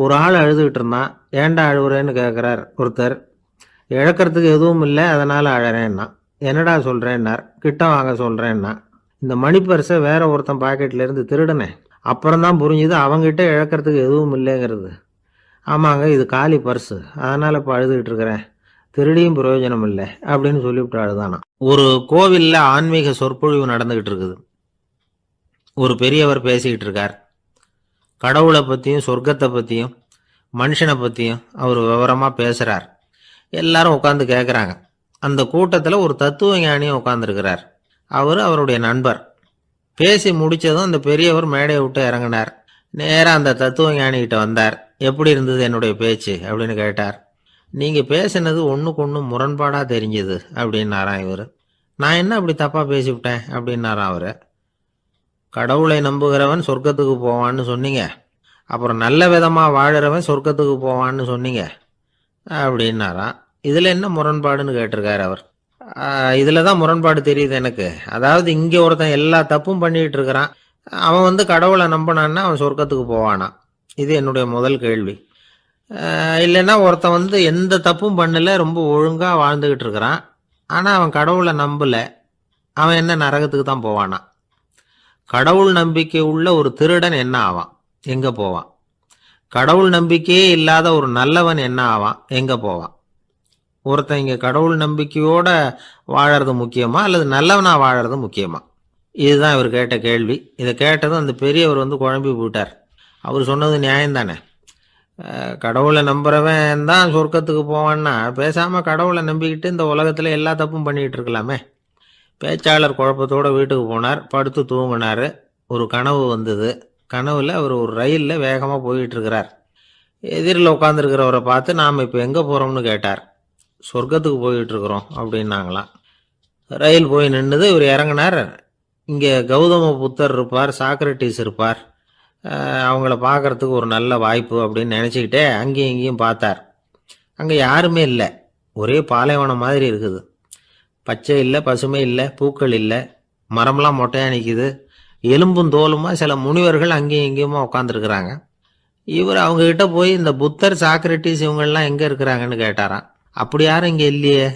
ஒரு ஆள் அழுதுகிட்டு இருந்தான். ஏன்டா அழுவுறேன்னு கேட்குறார் ஒருத்தர். இழக்கிறதுக்கு எதுவும் இல்லை, அதனால் அழறேன்னா. என்னடா சொல்கிறேன்னார். கிட்ட வாங்க சொல்கிறேன்னா. இந்த மணி பர்ஸை வேற ஒருத்தன் பாக்கெட்லேருந்து திருடினேன். அப்புறம்தான் புரிஞ்சுது அவங்ககிட்ட இழக்கிறதுக்கு எதுவும் இல்லைங்கிறது. ஆமாங்க, இது காலி பர்ஸு, அதனால் இப்போ அழுதுகிட்டு இருக்கிறேன். திருடியும் பிரயோஜனம் இல்லை அப்படின்னு சொல்லிவிட்டு அழுதானா. ஒரு கோவிலில் ஆன்மீக சொற்பொழிவு நடந்துக்கிட்டு இருக்குது. ஒரு பெரியவர் பேசிக்கிட்டு இருக்கார். கடவுளை பற்றியும் சொர்க்கத்தை பற்றியும் மனுஷனை பற்றியும் அவர் விவரமாக பேசுகிறார். எல்லாரும் உட்காந்து கேட்குறாங்க. அந்த கூட்டத்தில் ஒரு தத்துவ ஞானியும் உட்காந்துருக்கிறார். அவருடைய நண்பர். பேசி முடித்ததும் அந்த பெரியவர் மேடையை விட்டு இறங்கினார். நேராக அந்த தத்துவ ஞானிகிட்ட வந்தார். எப்படி இருந்தது என்னுடைய பேச்சு அப்படின்னு கேட்டார். நீங்கள் பேசினது ஒன்றுக்கு ஒன்று முரண்பாடாக தெரிஞ்சுது அப்படின்னாராம் இவர். நான் என்ன அப்படி தப்பாக பேசிவிட்டேன் அப்படின்னாராம் அவர். கடவுளை நம்புகிறவன் சொர்க்கத்துக்கு போவான்னு சொன்னீங்க, அப்புறம் நல்ல விதமாக வாழறவன் சொர்க்கத்துக்கு போவான்னு சொன்னீங்க அப்படின்னாராம். இதில் என்ன முரண்பாடுன்னு கேட்டிருக்கார் அவர். இதில் தான் முரண்பாடு தெரியுது எனக்கு. அதாவது இங்கே ஒருத்தன் எல்லா தப்பும் பண்ணிகிட்டு இருக்கிறான். அவன் கடவுளை நம்பினான்னா அவன் சொர்க்கத்துக்கு போவானா? இது என்னுடைய முதல் கேள்வி. இல்லைன்னா ஒருத்தன் எந்த தப்பும் பண்ணல, ரொம்ப ஒழுங்காக வாழ்ந்துக்கிட்டு இருக்கிறான், ஆனால் அவன் கடவுளை நம்பலை, அவன் என்ன நரகத்துக்கு தான் போவானா? கடவுள் நம்பிக்கை உள்ள ஒரு திருடன் என்ன ஆவான், எங்கே போவான்? கடவுள் நம்பிக்கையே இல்லாத ஒரு நல்லவன் என்ன ஆவான், எங்கே போவான்? ஒருத்தன் இங்கே கடவுள் நம்பிக்கையோட வாழறது முக்கியமா அல்லது நல்லவனா வாழறது முக்கியமா? இதுதான் இவர் கேட்ட கேள்வி. இதை கேட்டதும் அந்த பெரியவர் குழம்பி போயிட்டார். அவர் சொன்னது நியாயம்தானே. கடவுளை நம்புறவன் தான் சொர்க்கத்துக்கு போவான்னா பேசாமல் கடவுளை நம்பிக்கிட்டு இந்த உலகத்தில் எல்லா தப்பும் பண்ணிக்கிட்டு இருக்கலாமே. பேச்சாளர் குழப்பத்தோடு வீட்டுக்கு போனார். படுத்து தூங்கினார். ஒரு கனவு வந்தது. கனவில் அவர் ஒரு ரயிலில் வேகமாக போயிட்டுருக்கிறார். எதிரில் உட்காந்துருக்கிறவரை பார்த்து நாம் இப்போ எங்கே போகிறோம்னு கேட்டார். சொர்க்கத்துக்கு போயிட்டுருக்குறோம் அப்படின்னாங்களாம். ரயில் போய் நின்றுது. இவர் இறங்கினார். இங்கே கௌதம புத்தர் இருப்பார், சாக்ரட்டிஸ் இருப்பார், அவங்கள பார்க்குறதுக்கு ஒரு நல்ல வாய்ப்பு அப்படின்னு நினச்சிக்கிட்டே அங்கேயும் இங்கேயும் பார்த்தார். அங்கே யாருமே இல்லை. ஒரே பாலைவனம் மாதிரி இருக்குது. பச்சை இல்லை, பசுமை இல்லை, பூக்கள் இல்லை, மரம்லாம் மொட்டையாக நிற்கிது. எலும்பும் தோலுமா சில முனிவர்கள் அங்கேயும் இங்கேயுமா உட்காந்துருக்குறாங்க. இவர் அவங்கக்கிட்ட போய் இந்த புத்தர், சாக்ரட்டிஸ் இவங்கெல்லாம் எங்கே இருக்கிறாங்கன்னு கேட்டாராம். அப்படி யாரும் இங்கே இல்லையே,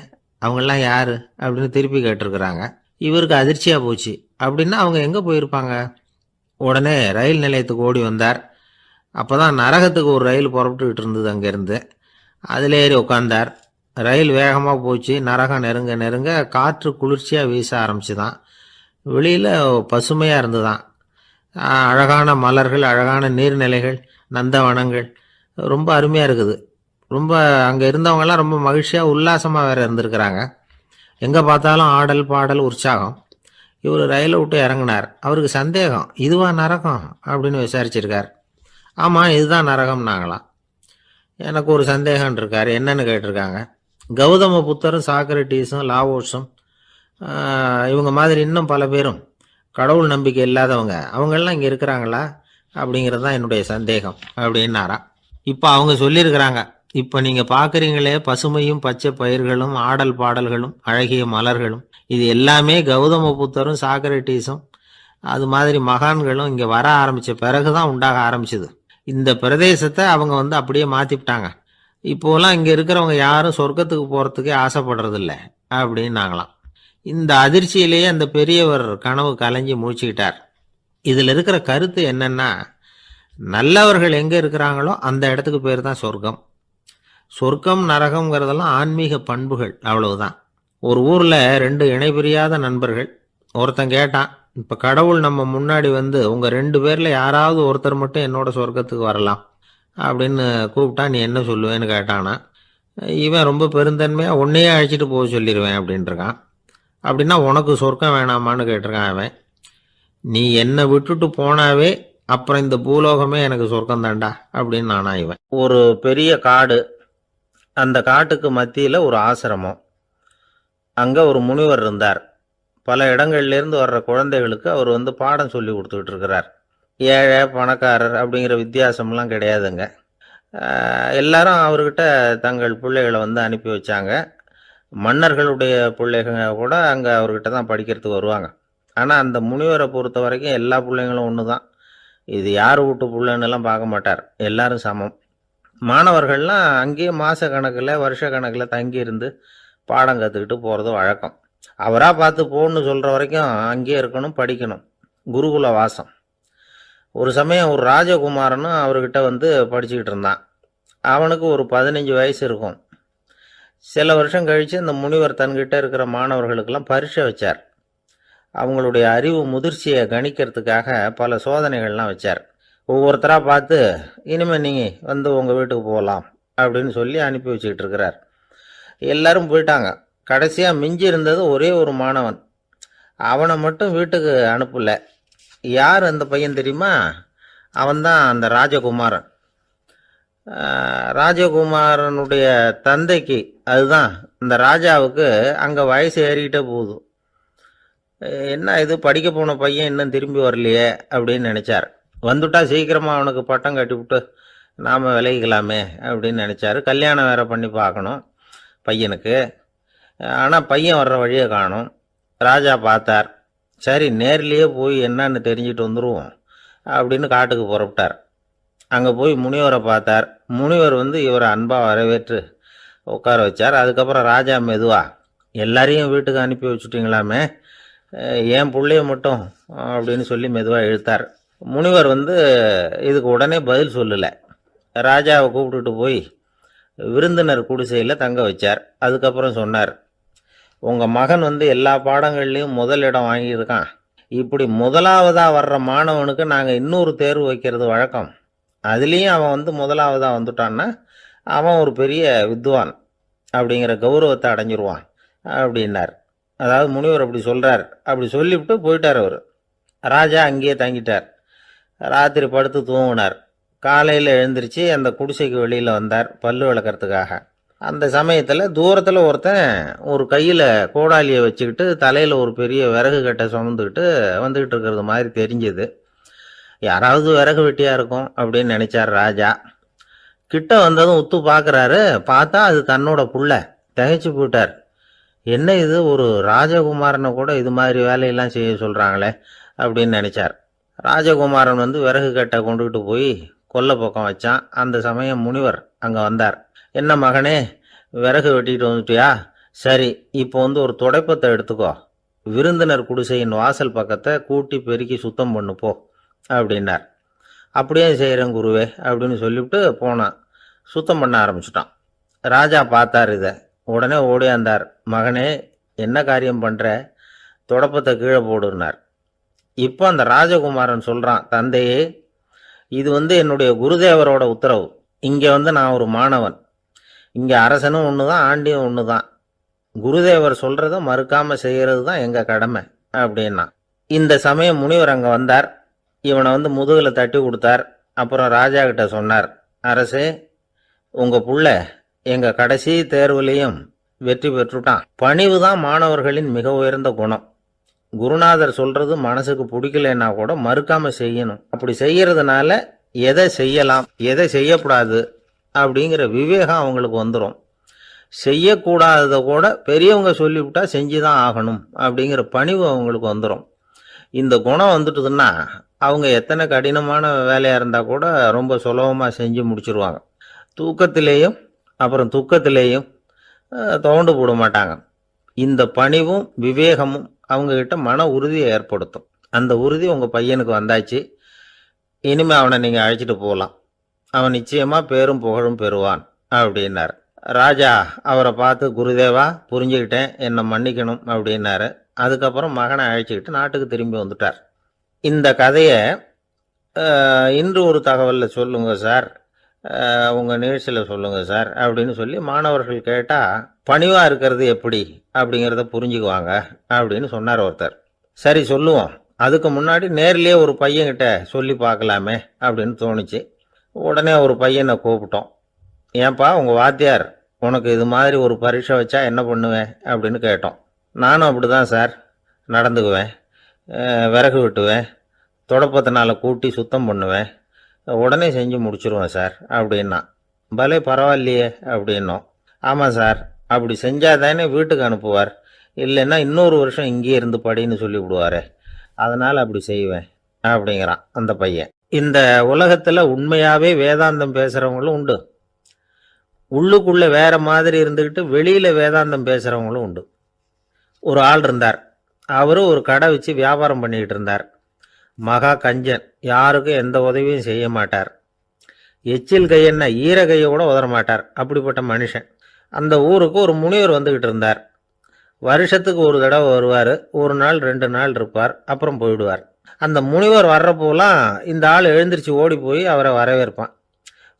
அவங்கெல்லாம் யார் அப்படின்னு திருப்பி கேட்டிருக்கிறாங்க. இவருக்கு அதிர்ச்சியாக போச்சு. அப்படின்னா அவங்க எங்கே போயிருப்பாங்க? உடனே ரயில் நிலையத்துக்கு ஓடி வந்தார். அப்போ தான் நரகத்துக்கு ஒரு ரயில் புறப்பட்டுக்கிட்டு இருந்தது. அங்கேருந்து அதில் ஏறி உட்காந்தார். ரயில் வேகமாக போச்சு. நரகம் நெருங்க நெருங்க காற்று குளிர்ச்சியாக வீச ஆரம்பிச்சுதான். வெளியில் பசுமையாக இருந்துதான். அழகான மலர்கள், அழகான நீர்நிலைகள், நந்தவனங்கள், ரொம்ப அருமையாக இருக்குது. ரொம்ப அங்கே இருந்தவங்கெல்லாம் ரொம்ப மகிழ்ச்சியாக உல்லாசமாக வேறு இருந்திருக்கிறாங்க. எங்கே பார்த்தாலும் ஆடல் பாடல் உற்சாகம். இவர் ரயிலை விட்டு இறங்கினார். அவருக்கு சந்தேகம், இதுவா நரகம் அப்படின்னு விசாரிச்சிருக்கார். ஆமாம், இதுதான் நரகம்னாங்களாம். எனக்கு ஒரு சந்தேகம் இருக்கார். என்னன்னு கேட்டிருக்காங்க. கௌதம புத்தரும் சாக்ரட்டிஸும் லாவோஸும் இவங்க மாதிரி இன்னும் பல பேரும் கடவுள் நம்பிக்கை இல்லாதவங்க, அவங்கெல்லாம் இங்கே இருக்கிறாங்களா அப்படிங்கிறது தான் என்னுடைய சந்தேகம் அப்படின்னாராம். இப்போ அவங்க சொல்லியிருக்கிறாங்க, இப்போ நீங்கள் பார்க்குறீங்களே பசுமையும் பச்சை பயிர்களும் ஆடல் பாடல்களும் அழகிய மலர்களும், இது எல்லாமே கௌதம புத்தரும் சாக்ரட்டிஸும் அது மாதிரி மகான்களும் இங்கே வர ஆரம்பித்த பிறகு தான் உண்டாக ஆரம்பிச்சுது. இந்த பிரதேசத்தை அவங்க அப்படியே மாற்றிவிட்டாங்க. இப்போலாம் இங்கே இருக்கிறவங்க யாரும் சொர்க்கத்துக்கு போகிறதுக்கே ஆசைப்படுறதில்ல அப்படின்னாங்களாம். இந்த அதிர்ச்சியிலேயே அந்த பெரியவர் கனவு கலைஞ்சி முடிச்சுக்கிட்டார். இதில் இருக்கிற கருத்து என்னன்னா, நல்லவர்கள் எங்கே இருக்கிறாங்களோ அந்த இடத்துக்கு பேர் தான் சொர்க்கம். சொர்க்கம் நரகம்ங்கிறதெல்லாம் ஆன்மீக பண்புகள், அவ்வளவுதான். ஒரு ஊரில் 2 இணைபிரியாத நண்பர்கள். ஒருத்தன் கேட்டான், இப்போ கடவுள் நம்ம முன்னாடி உங்கள் 2 பேரில் யாராவது ஒருத்தர் மட்டும் என்னோட சொர்க்கத்துக்கு வரலாம் அப்படின்னு கூப்பிட்டா நீ என்ன சொல்லுவேன்னு கேட்டானா. இவன் ரொம்ப பெருந்தன்மையாக உன்னையே அழைச்சிட்டு போக சொல்லிடுவேன் அப்படின்ட்டுருக்கான். அப்படின்னா உனக்கு சொர்க்கம் வேணாமான்னு கேட்டிருக்கான் அவன். நீ என்னை விட்டுட்டு போனாவே அப்புறம் இந்த பூலோகமே எனக்கு சொர்க்கம் தாண்டா அப்படின்னு நானா இவன். ஒரு பெரிய காடு. அந்த காட்டுக்கு மத்தியில் ஒரு ஆசிரமம். அங்கே ஒரு முனிவர் இருந்தார். பல இடங்கள்லேருந்து வர்ற குழந்தைகளுக்கு அவர் பாடம் சொல்லி கொடுத்துக்கிட்டு இருக்கிறார். ஏழை பணக்காரர் அப்படிங்கிற வித்தியாசம்லாம் கிடையாதுங்க. எல்லாரும் அவர்கிட்ட தங்கள் பிள்ளைகளை அனுப்பி வச்சாங்க. மன்னர்களுடைய பிள்ளைகள் கூட அங்கே அவர்கிட்ட தான் படிக்கிறதுக்கு வருவாங்க. ஆனால் அந்த முனிவரை பொறுத்த வரைக்கும் எல்லா பிள்ளைங்களும் ஒன்று தான். இது யார் வீட்டு பிள்ளைன்னெல்லாம் பார்க்க மாட்டார். எல்லாரும் சமம். மாணவர்கள்லாம் அங்கேயே மாத கணக்கில் வருஷ கணக்கில் தங்கியிருந்து பாடம் கற்றுக்கிட்டு போகிறது வழக்கம். அவராக பார்த்து போன்னு சொல்கிற வரைக்கும் அங்கேயே இருக்கணும், படிக்கணும். குருகுல வாசம். ஒரு சமயம் ஒரு ராஜகுமாரனும் அவர்கிட்ட வந்து படிச்சுக்கிட்டு இருந்தான். அவனுக்கு ஒரு 15 வயசு இருக்கும். சில வருஷம் கழித்து இந்த முனிவர் தன்கிட்ட இருக்கிற மாணவர்களுக்கெல்லாம் பரீட்சை வச்சார். அவங்களுடைய அறிவு முதிர்ச்சியை கணிக்கிறதுக்காக பல சோதனைகள்லாம் வச்சார். ஒவ்வொருத்தராக பார்த்து இனிமேல் நீங்கள் வந்து உங்கள் வீட்டுக்கு போகலாம் அப்படின்னு சொல்லி அனுப்பி வச்சுக்கிட்டு இருக்கிறார். எல்லாரும் போயிட்டாங்க. கடைசியாக மிஞ்சி இருந்தது ஒரே ஒரு மாணவன். அவனை மட்டும் வீட்டுக்கு அனுப்பலை. யார் அந்த பையன் தெரியுமா? அவன்தான் அந்த ராஜகுமாரன். ராஜகுமாரனுடைய தந்தைக்கு, அதுதான் இந்த ராஜாவுக்கு, அங்கே வயசு ஏறிக்கிட்டே போகுது. என்ன இது, படிக்க போன பையன் இன்னும் திரும்பி வரலையே அப்படின்னு நினச்சார். வந்துட்டா சீக்கிரமாக அவனுக்கு பட்டம் கட்டிவிட்டு நாம் விலகிக்கலாமே அப்படின்னு நினச்சாரு. கல்யாணம் வேறு பண்ணி பார்க்கணும் பையனுக்கு. ஆனால் பையன் வர்ற வழியை காணும். ராஜா பார்த்தார். சரி, நேர்லேயே போய் என்னன்னு தெரிஞ்சுட்டு வந்துடுவோம் அப்படின்னு காட்டுக்கு புறப்பட்டார். அங்கே போய் முனிவரை பார்த்தார். முனிவர் வந்து இவரை அன்பாக வரவேற்று உட்கார வச்சார். அதுக்கப்புறம் ராஜா மெதுவா, எல்லாரையும் வீட்டுக்கு அனுப்பி வச்சுட்டிங்களாமே, ஏன் பிள்ளைய மட்டும் அப்படின்னு சொல்லி மெதுவாக இழுத்தார். முனிவர் வந்து இதுக்கு உடனே பதில் சொல்லலை. ராஜாவை கூப்பிட்டுட்டு போய் விருந்தினர் குடிசையில் தங்க வச்சார். அதுக்கப்புறம் சொன்னார், உங்கள் மகன் வந்து எல்லா பாடங்கள்லேயும் முதலிடம் வாங்கியிருக்கான். இப்படி முதலாவதாக வர்ற மாணவனுக்கு நாங்கள் இன்னொரு தேர்வு வைக்கிறது வழக்கம். அதுலேயும் அவன் வந்து முதலாவதாக வந்துட்டான்னா அவன் ஒரு பெரிய வித்வான் அப்படிங்கிற கௌரவத்தை அடைஞ்சிருவான் அப்படின்னார். அதாவது முனிவர் அப்படி சொல்கிறார். அப்படி சொல்லிவிட்டு போயிட்டார் அவர். ராஜா அங்கேயே தங்கிட்டார். ராத்திரி படுத்து தூங்கினார். காலையில் எழுந்திரிச்சு அந்த குடிசைக்கு வெளியில் வந்தார் பல்லு விளக்கிறதுக்காக. அந்த சமயத்தில் தூரத்தில் ஒருத்தன் ஒரு கையில் கோடாலியை வச்சுக்கிட்டு தலையில் ஒரு பெரிய விறகு கட்டை சுமந்துக்கிட்டு வந்துக்கிட்டு இருக்கிறது மாதிரி தெரிஞ்சது. யாராவது விறகு வெட்டியாக இருக்கும் அப்படின்னு நினச்சார் ராஜா. கிட்ட வந்ததும் உத்து பார்க்குறாரு. பார்த்தா அது தன்னோட புள்ள. திகைச்சு போயிட்டார். என்ன இது, ஒரு ராஜகுமாரனை கூட இது மாதிரி வேலையெல்லாம் செய்ய சொல்கிறாங்களே அப்படின்னு நினச்சார். ராஜகுமாரன் வந்து விறகு கட்டை கொண்டுகிட்டு போய் கொல்லை பக்கம் வச்சான். அந்த சமயம் முனிவர் அங்கே வந்தார். என்ன மகனே, விறகு வெட்டிட்டு வந்துட்டியா? சரி, இப்போ வந்து ஒரு துடைப்பத்தை எடுத்துக்கோ, விருந்தினர் குடிசையின் வாசல் பக்கத்தை கூட்டி பெருக்கி சுத்தம் பண்ணு போ அப்படின்னார். அப்படியே செய்கிறேன் குருவே அப்படின்னு சொல்லிவிட்டு போனான். சுத்தம் பண்ண ஆரம்பிச்சிட்டான். ராஜா பார்த்தார் இதை. உடனே ஓடியாந்தார். மகனே, என்ன காரியம் பண்ணுற? துடைப்பத்தை கீழே போடுனார். இப்போ அந்த ராஜகுமாரன் சொல்கிறான், தந்தையே, இது வந்து என்னுடைய குருதேவரோட உத்தரவு. இங்கே வந்து நான் ஒரு மாணவன். இங்கே அரசனும் ஒன்று தான், ஆண்டியும் ஒன்று தான். குருதேவர் சொல்கிறத மறுக்காமல் செய்கிறது தான் எங்கள் கடமை அப்படின்னா. இந்த சமயம் முனிவர் அங்கே வந்தார். இவனை வந்து முதுகில் தட்டி கொடுத்தார். அப்புறம் ராஜா கிட்ட சொன்னார், அரசே, உங்கள் புள்ள எங்கள் கடைசி தேர்வுலேயும் வெற்றி பெற்றுட்டான். பணிவு தான் மாணவர்களின் மிக உயர்ந்த குணம். குருநாதர் சொல்கிறது மனசுக்கு பிடிக்கலன்னா கூட மறுக்காமல் செய்யணும். அப்படி செய்கிறதுனால எதை செய்யலாம் எதை செய்யக்கூடாது அப்படிங்கிற விவேகம் அவங்களுக்கு வந்துடும். செய்யக்கூடாததை கூட பெரியவங்க சொல்லிவிட்டா செஞ்சு தான் ஆகணும் அப்படிங்கிற பணிவு அவங்களுக்கு வந்துடும். இந்த குணம் வந்துட்டுதுன்னா அவங்க எத்தனை கடினமான வேலையாக இருந்தால் கூட ரொம்ப சுலபமாக செஞ்சு முடிச்சிருவாங்க. தூக்கத்திலேயும் அப்புறம் துக்கத்திலேயும் தோண்டு போட மாட்டாங்க. இந்த பணிவும் விவேகமும் அவங்கக்கிட்ட மன உறுதியை ஏற்படுத்தும். அந்த உறுதி உங்கள் பையனுக்கு வந்தாச்சு. இனிமேல் அவனை நீங்கள் அழைச்சிட்டு போகலாம். அவன் நிச்சயமாக பேரும் புகழும் பெறுவான் அப்படின்னார். ராஜா அவரை பார்த்து, குருதேவா, புரிஞ்சுக்கிட்டேன், என்னை மன்னிக்கணும் அப்படின்னாரு. அதுக்கப்புறம் மகனை அழைச்சிக்கிட்டு நாட்டுக்கு திரும்பி வந்துட்டார். இந்த கதையை இன்று ஒரு தகவலில் சொல்லுங்கள் சார், உங்கள் நிகழ்ச்சியில் சொல்லுங்கள் சார் அப்படின்னு சொல்லி மாணவர்கள் கேட்டால் பணிவாக இருக்கிறது எப்படி அப்படிங்கிறத புரிஞ்சுக்குவாங்க அப்படின்னு சொன்னார் ஒருத்தர். சரி, சொல்லுவோம். அதுக்கு முன்னாடி நேர்லேயே ஒரு பையன்கிட்ட சொல்லி பார்க்கலாமே அப்படின்னு தோணுச்சு. உடனே ஒரு பையனை கூப்பிட்டோம். ஏன்பா, உங்கள் வாத்தியார் உனக்கு இது மாதிரி ஒரு பரீட்சை வச்சா என்ன பண்ணுவேன் அப்படின்னு கேட்டோம். நானும் அப்படி தான் சார் நடந்துக்குவேன். விறகு வெட்டுவேன், துடைப்பத்தினால கூட்டி சுத்தம் பண்ணுவேன், உடனே செஞ்சு முடிச்சிருவேன் சார் அப்படின்னா. பலே பரவாயில்லையே அப்படின்னோம். ஆமாம் சார், அப்படி செஞ்சால் தானே வீட்டுக்கு அனுப்புவார், இல்லைன்னா இன்னொரு வருஷம் இங்கேயே இருந்து படின்னு சொல்லிவிடுவார், அதனால் அப்படி செய்வேன் அப்படிங்கிறான் அந்த பையன். இந்த உலகத்தில் உண்மையாகவே வேதாந்தம் பேசுகிறவங்களும் உண்டு. உள்ளுக்குள்ளே வேற மாதிரி இருந்துக்கிட்டு வெளியில் வேதாந்தம் பேசுகிறவங்களும் உண்டு. ஒரு ஆள் இருந்தார். அவரு ஒரு கடை வச்சு வியாபாரம் பண்ணிக்கிட்டு இருந்தார். மகா கஞ்சன், யாருக்கும் எந்த உதவியும் செய்ய மாட்டார். எச்சில் கையென்ன ஈர கையை கூட உதற மாட்டார். அப்படிப்பட்ட மனுஷன். அந்த ஊருக்கு ஒரு முனிவர் வந்துக்கிட்டு இருந்தார். வருஷத்துக்கு ஒரு தடவை வருவார். ஒரு நாள் 2 நாள் இருப்பார், அப்புறம் போயிடுவார். அந்த முனிவர் வர்றப்போலாம் இந்த ஆள் எழுந்திரிச்சு ஓடி போய் அவரை வரவேற்பான்.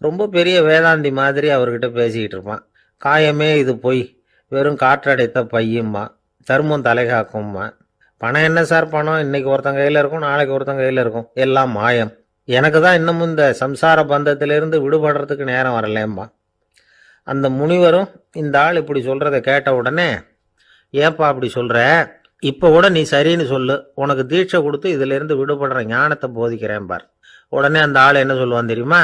ரொம்ப பெரிய வேதாந்தி மாதிரி அவர்கிட்ட பேசிக்கிட்டு இருப்பான். காயமே இது பொய், வெறும் காற்றடைத்த பையும்மா, தர்மம் தலைகாக்கும்மா. பணம் என்ன சார் பணம், இன்னைக்கு ஒருத்தன் கையில் இருக்கும், நாளைக்கு ஒருத்தன் கையில் இருக்கும், எல்லாம் மாயம். எனக்கு தான் இன்னமும் இந்த சம்சார பந்தத்திலிருந்து விடுபடுறதுக்கு நேரம் வரலேம்மா. அந்த முனிவரும் இந்த ஆள் இப்படி சொல்கிறத கேட்ட உடனே, ஏப்பா அப்படி சொல்கிற, இப்போ கூட நீ சரின்னு சொல்லு, உனக்கு தீட்சை கொடுத்து இதிலிருந்து விடுபடுற ஞானத்தை போதிக்கிறேன் பார். உடனே அந்த ஆள் என்ன சொல்லுவான் தெரியுமா?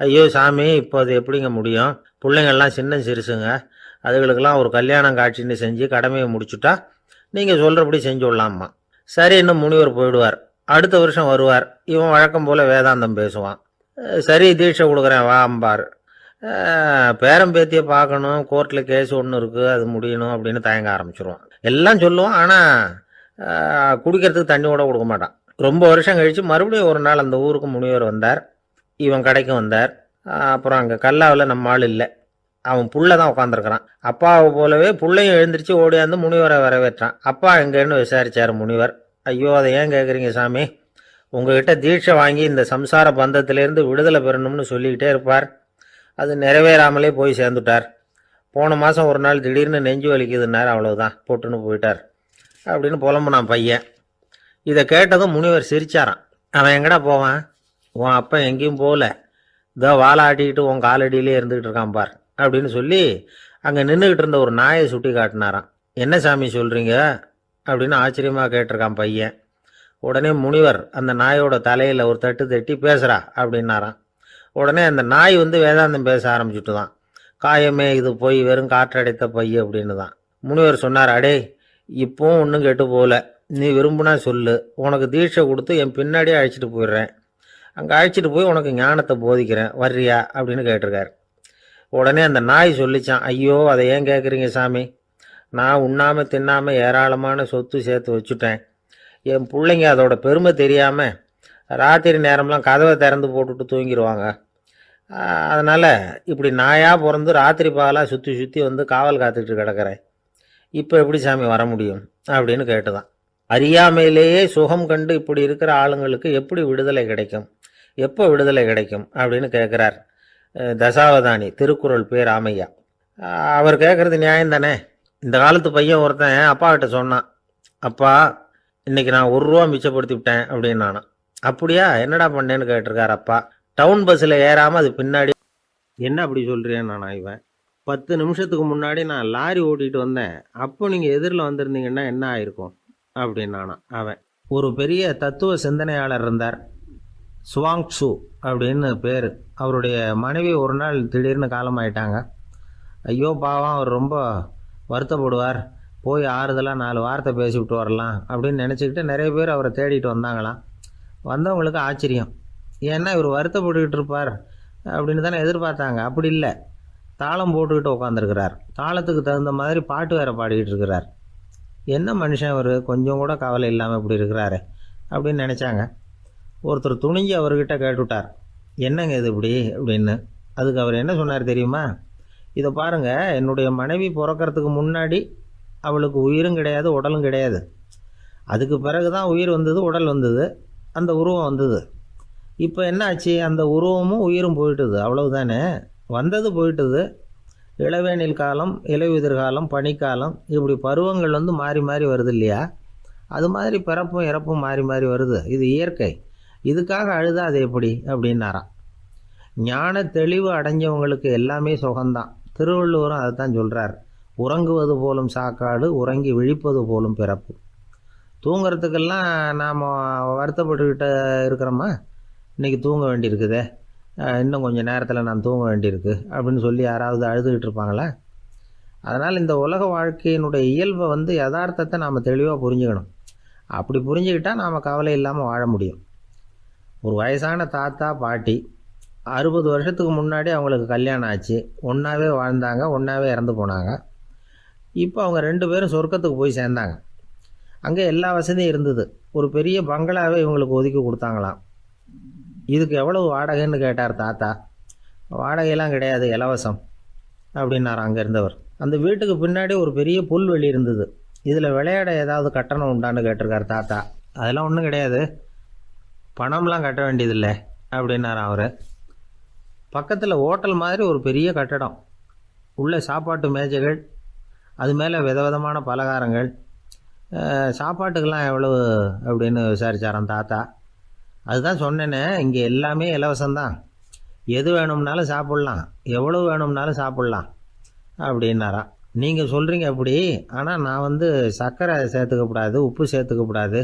ஐயோ சாமி, இப்போ அது எப்படிங்க முடியும், பிள்ளைங்கள்லாம் சின்ன சிறுசுங்க, அதுகளுக்கெல்லாம் ஒரு கல்யாணம் காட்சின்னு செஞ்சு கடமையை முடிச்சுட்டா நீங்கள் சொல்கிறபடி செஞ்சு விடலாமா. சரி, இன்னும் முனிவர் போயிடுவார். அடுத்த வருஷம் வருவார். இவன் வழக்கம் போல் வேதாந்தம் பேசுவான். சரி தீட்சை கொடுக்குறேன் வா அம்பார். பேரம்பேத்தியை பார்க்கணும், கோர்ட்டில் கேஸ் ஒன்று இருக்குது, அது முடியணும் அப்படின்னு தயங்க ஆரம்பிச்சிருவான். எல்லாம் சொல்லுவான், ஆனால் குடிக்கிறதுக்கு தண்ணி கூட கொடுக்க மாட்டான். ரொம்ப வருஷம் கழித்து மறுபடியும் ஒரு நாள் அந்த ஊருக்கு முனிவர் வந்தார். இவன் கடைக்கு வந்தார். அப்புறம் அங்கே கல்லாவில் நம்ம ஆள் இல்லை, அவன் புள்ள தான் உட்காந்துருக்கிறான். அப்பாவை போலவே புள்ளையும் எழுந்திரிச்சு ஓடியாந்து முனிவரை வரவேற்றான். அப்பா எங்கன்னு விசாரிச்சார் முனிவர். ஐயோ அதை ஏன் கேட்குறீங்க சாமி, உங்ககிட்ட தீட்சை வாங்கி இந்த சம்சார பந்தத்திலேருந்து விடுதலை பெறணும்னு சொல்லிக்கிட்டே இருப்பார், அது நிறைவேறாமலே போய் சேர்ந்துட்டார். போன மாதம் ஒரு நாள் திடீர்னு நெஞ்சு வலிக்குதுன்னார், அவ்வளவுதான் போட்டுன்னு போயிட்டார் அப்படின்னு புலம்புனான் பையன். இதை கேட்டதும் முனிவர் சிரிச்சாரான். அவன் எங்கடா போவான், உன் அப்பா எங்கேயும் போகல, இதோ வாழை ஆட்டிக்கிட்டு உன் காலடியிலே இருந்துக்கிட்டு இருக்கான் பார் அப்படின்னு சொல்லி அங்கே நின்றுக்கிட்டு இருந்த ஒரு நாயை சுட்டி காட்டினாரான். என்ன சாமி சொல்கிறீங்க அப்படின்னு ஆச்சரியமாக கேட்டிருக்கான் பையன். உடனே முனிவர் அந்த நாயோட தலையில் ஒரு தட்டு தட்டி பேசுகிறா அப்படின்னாரான். உடனே அந்த நாய் வேதாந்தம் பேச ஆரம்பிச்சுட்டு தான். காயமே இது போய் வெறும் காற்றடைத்த பைய அப்படின்னு தான். முனிவர் சொன்னார், அடே இப்போவும் ஒன்றும் கெட்டு போகல, நீ விரும்புனா சொல்லு, உனக்கு தீட்சை கொடுத்து என் பின்னாடியே அழைச்சிட்டு போயிடுறேன், அங்கே அழைச்சிட்டு போய் உனக்கு ஞானத்தை போதிக்கிறேன், வர்றியா அப்படின்னு கேட்டிருக்காரு. உடனே அந்த நாய் சொல்லிச்சான், ஐயோ அதை ஏன் கேட்குறீங்க சாமி, நான் உண்ணாமல் தின்னாமல் ஏராளமான சொத்து சேர்த்து வச்சுட்டேன். என் பிள்ளைங்க அதோட பெருமை தெரியாமல் ராத்திரி நேரம்லாம் கதவை திறந்து போட்டுட்டு தூங்கிடுவாங்க. அதனால் இப்படி நாயாக பிறந்து ராத்திரி பகலாக சுற்றி சுற்றி காவல் காத்துக்கிட்டு கிடக்கிறேன். இப்போ எப்படி சாமி வர முடியும் அப்படின்னு கேட்டுதான். அறியாமையிலேயே சுகம் கண்டு இப்படி இருக்கிற ஆளுங்களுக்கு எப்படி விடுதலை கிடைக்கும், எப்போ விடுதலை கிடைக்கும் அப்படின்னு கேட்குறார் தசாவதானி, திருக்குறள் பேர் ராமையா. அவர் கேட்குறது நியாயம் தானே. இந்த காலத்து பையன் ஒருத்தன் அப்பா கிட்ட சொன்னான், அப்பா இன்னைக்கு நான் 1 ரூபா மிச்சப்படுத்தி விட்டேன் அப்படின்னு. நானும் அப்படியா, என்னடா பண்ணேன்னு கேட்டிருக்காரு அப்பா. டவுன் பஸ்ஸில் ஏறாமல் அது பின்னாடி. என்ன அப்படி சொல்கிறேன் நான், இவன் 10 நிமிஷத்துக்கு முன்னாடி நான் லாரி ஓட்டிகிட்டு வந்தேன், அப்போ நீங்கள் எதிரில் வந்திருந்தீங்கன்னா என்ன ஆயிருக்கும் அப்படின்னு நானும். அவன் ஒரு பெரிய தத்துவ சிந்தனையாளர் இருந்தார், சுவாங் ட்சு அப்படின்னு பேர். அவருடைய மனைவி ஒரு நாள் திடீர்னு காலமாயிட்டாங்க. ஐயோ பாவம், அவர் ரொம்ப வருத்தப்படுவார், போய் ஆறுதலாக 4 வார்த்தை பேசிவிட்டு வரலாம் அப்படின்னு நினச்சிக்கிட்டு நிறைய பேர் அவரை தேடிட்டு வந்தாங்களாம். வந்தவங்களுக்கு ஆச்சரியம், ஏன்னா இவர் வருத்தப்பட்டுக்கிட்டு இருப்பார் அப்படின்னு தானே எதிர்பார்த்தாங்க. அப்படி இல்லை, தாளம் போட்டுக்கிட்டு உட்காந்துருக்கிறார், தாளத்துக்கு தகுந்த மாதிரி பாட்டு வேறு பாடிக்கிட்டு இருக்கிறார். என்ன மனுஷன் அவர், கொஞ்சம் கூட கவலை இல்லாமல் இப்படி இருக்கிறாரு அப்படின்னு நினச்சாங்க. ஒருத்தர் துணிஞ்சு அவர்கிட்ட கேட்டுவிட்டார், என்னங்க இது இப்படி அப்படின்னு. அதுக்கு அவர் என்ன சொன்னார் தெரியுமா? இதை பாருங்கள், என்னுடைய மனைவி பிறக்கிறதுக்கு முன்னாடி அவளுக்கு உயிரும் கிடையாது, உடலும் கிடையாது. அதுக்கு பிறகு தான் உயிர் வந்தது, உடல் வந்தது, அந்த உருவம் வந்தது. இப்போ என்ன ஆச்சு, அந்த உருவமும் உயிரும் போயிட்டுது, அவ்வளவுதானே. வந்தது போயிட்டுது. இளவேனில் காலம், இலையுதிர் காலம், பனிக்காலம், இப்படி பருவங்கள் மாறி மாறி வருது இல்லையா? அது மாதிரி பிறப்பும் இறப்பும் மாறி மாறி வருது, இது இயற்கை. இதுக்காக அழுதா அது எப்படி அப்படின்னாராம். ஞான தெளிவு அடைஞ்சவங்களுக்கு எல்லாமே சுகம்தான். திருவள்ளுவரும் அதை தான் சொல்கிறார், உறங்குவது போலும் சாக்காடு, உறங்கி விழிப்பது போலும் பிறப்பு. தூங்கிறதுக்கெல்லாம் நாம் வருத்தப்பட்டுக்கிட்ட இருக்கிறோமா? இன்றைக்கி தூங்க வேண்டியிருக்குதே, இன்னும் கொஞ்சம் நேரத்தில் நான் தூங்க வேண்டியிருக்கு அப்படின்னு சொல்லி யாராவது அழுதுகிட்டு இருப்பாங்களா? அதனால் இந்த உலக வாழ்க்கையினுடைய இயல்பை யதார்த்தத்தை நாம் தெளிவாக புரிஞ்சுக்கணும். அப்படி புரிஞ்சுக்கிட்டால் நாம் கவலை இல்லாமல் வாழ முடியும். ஒரு வயசான தாத்தா பாட்டி 60 வருஷத்துக்கு முன்னாடி அவங்களுக்கு கல்யாணம் ஆச்சு, ஒன்றாவே வாழ்ந்தாங்க, ஒன்றாவே இறந்து போனாங்க. இப்போ அவங்க 2 பேரும் சொர்க்கத்துக்கு போய் சேர்ந்தாங்க. அங்கே எல்லா வசதியும் இருந்தது. ஒரு பெரிய பங்களாவே இவங்களுக்கு ஒதுக்கி கொடுத்தாங்களாம். இதுக்கு எவ்வளவு வாடகைன்னு கேட்டார் தாத்தா. வாடகையெல்லாம் கிடையாது, இலவசம் அப்படின்னார் அங்கே இருந்தவர். அந்த வீட்டுக்கு பின்னாடி ஒரு பெரிய புல்வெளி இருந்தது. இதில் விளையாட ஏதாவது கட்டணம் உண்டான்னு கேட்டிருக்கார் தாத்தா. அதெல்லாம் ஒன்றும் கிடையாது, பணம்லாம் கட்ட வேண்டியதில்லை அப்படின்னார் அவர். பக்கத்தில் ஹோட்டல் மாதிரி ஒரு பெரிய கட்டடம், உள்ள சாப்பாட்டு மேஜைகள், அது மேலே விதவிதமான பலகாரங்கள். சாப்பாட்டுக்கெல்லாம் எவ்வளவு அப்படின்னு விசாரிச்சாராம் தாத்தா. அதுதான் சொன்னேனே, இங்கே எல்லாமே இலவசம்தான், எது வேணும்னாலும் சாப்பிட்லாம், எவ்வளவு வேணும்னாலும் சாப்பிட்லாம் அப்படின்னாராம். நீங்கள் சொல்கிறீங்க அப்படி, ஆனால் நான் சர்க்கரை சேர்த்துக்கக்கூடாது, உப்பு சேர்த்துக்கக்கூடாது,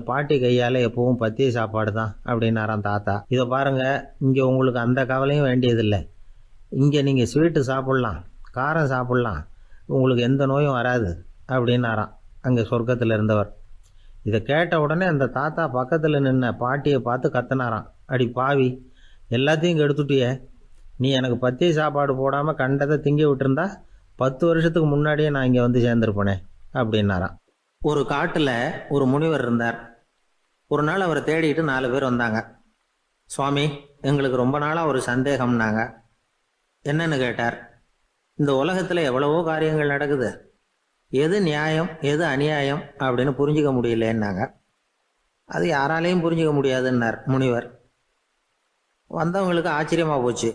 பாட்டி கையால் எப்பவும் பத்திய சாப்பாடு தான் அப்படின்னாராம் தாத்தா. இதை பாருங்கள், இங்கே உங்களுக்கு அந்த கவலையும் வேண்டியதில்லை. இங்கே நீங்கள் ஸ்வீட்டு சாப்பிட்லாம், காரம் சாப்பிட்லாம், உங்களுக்கு எந்த நோயும் வராது அப்படின்னாராம் அங்கே சொர்க்கத்தில் இருந்தவர். இதை கேட்ட உடனே அந்த தாத்தா பக்கத்தில் நின்ன பாட்டியை பார்த்து கத்துனாராம். அடி பாவி, எல்லாத்தையும் கெடுத்துட்டியே, நீ எனக்கு பத்திய சாப்பாடு போடாமல் கண்டதை திங்க விட்டுருந்தா 10 வருஷத்துக்கு முன்னாடியே நான் இங்கே சேர்ந்துருப்பேனே அப்படின்னாராம். ஒரு காட்டில் ஒரு முனிவர் இருந்தார். ஒரு நாள் அவரை தேடிட்டு 4 பேர் வந்தாங்க. சுவாமி, எங்களுக்கு ரொம்ப நாளாக ஒரு சந்தேகம்னாங்க. என்னன்னு கேட்டார். இந்த உலகத்தில் எவ்வளவோ காரியங்கள் நடக்குது, எது நியாயம் எது அநியாயம் அப்படின்னு புரிஞ்சிக்க முடியலன்னாங்க. அது யாராலையும் புரிஞ்சிக்க முடியாதுன்னார் முனிவர். வந்தவங்களுக்கு ஆச்சரியமாக போச்சு,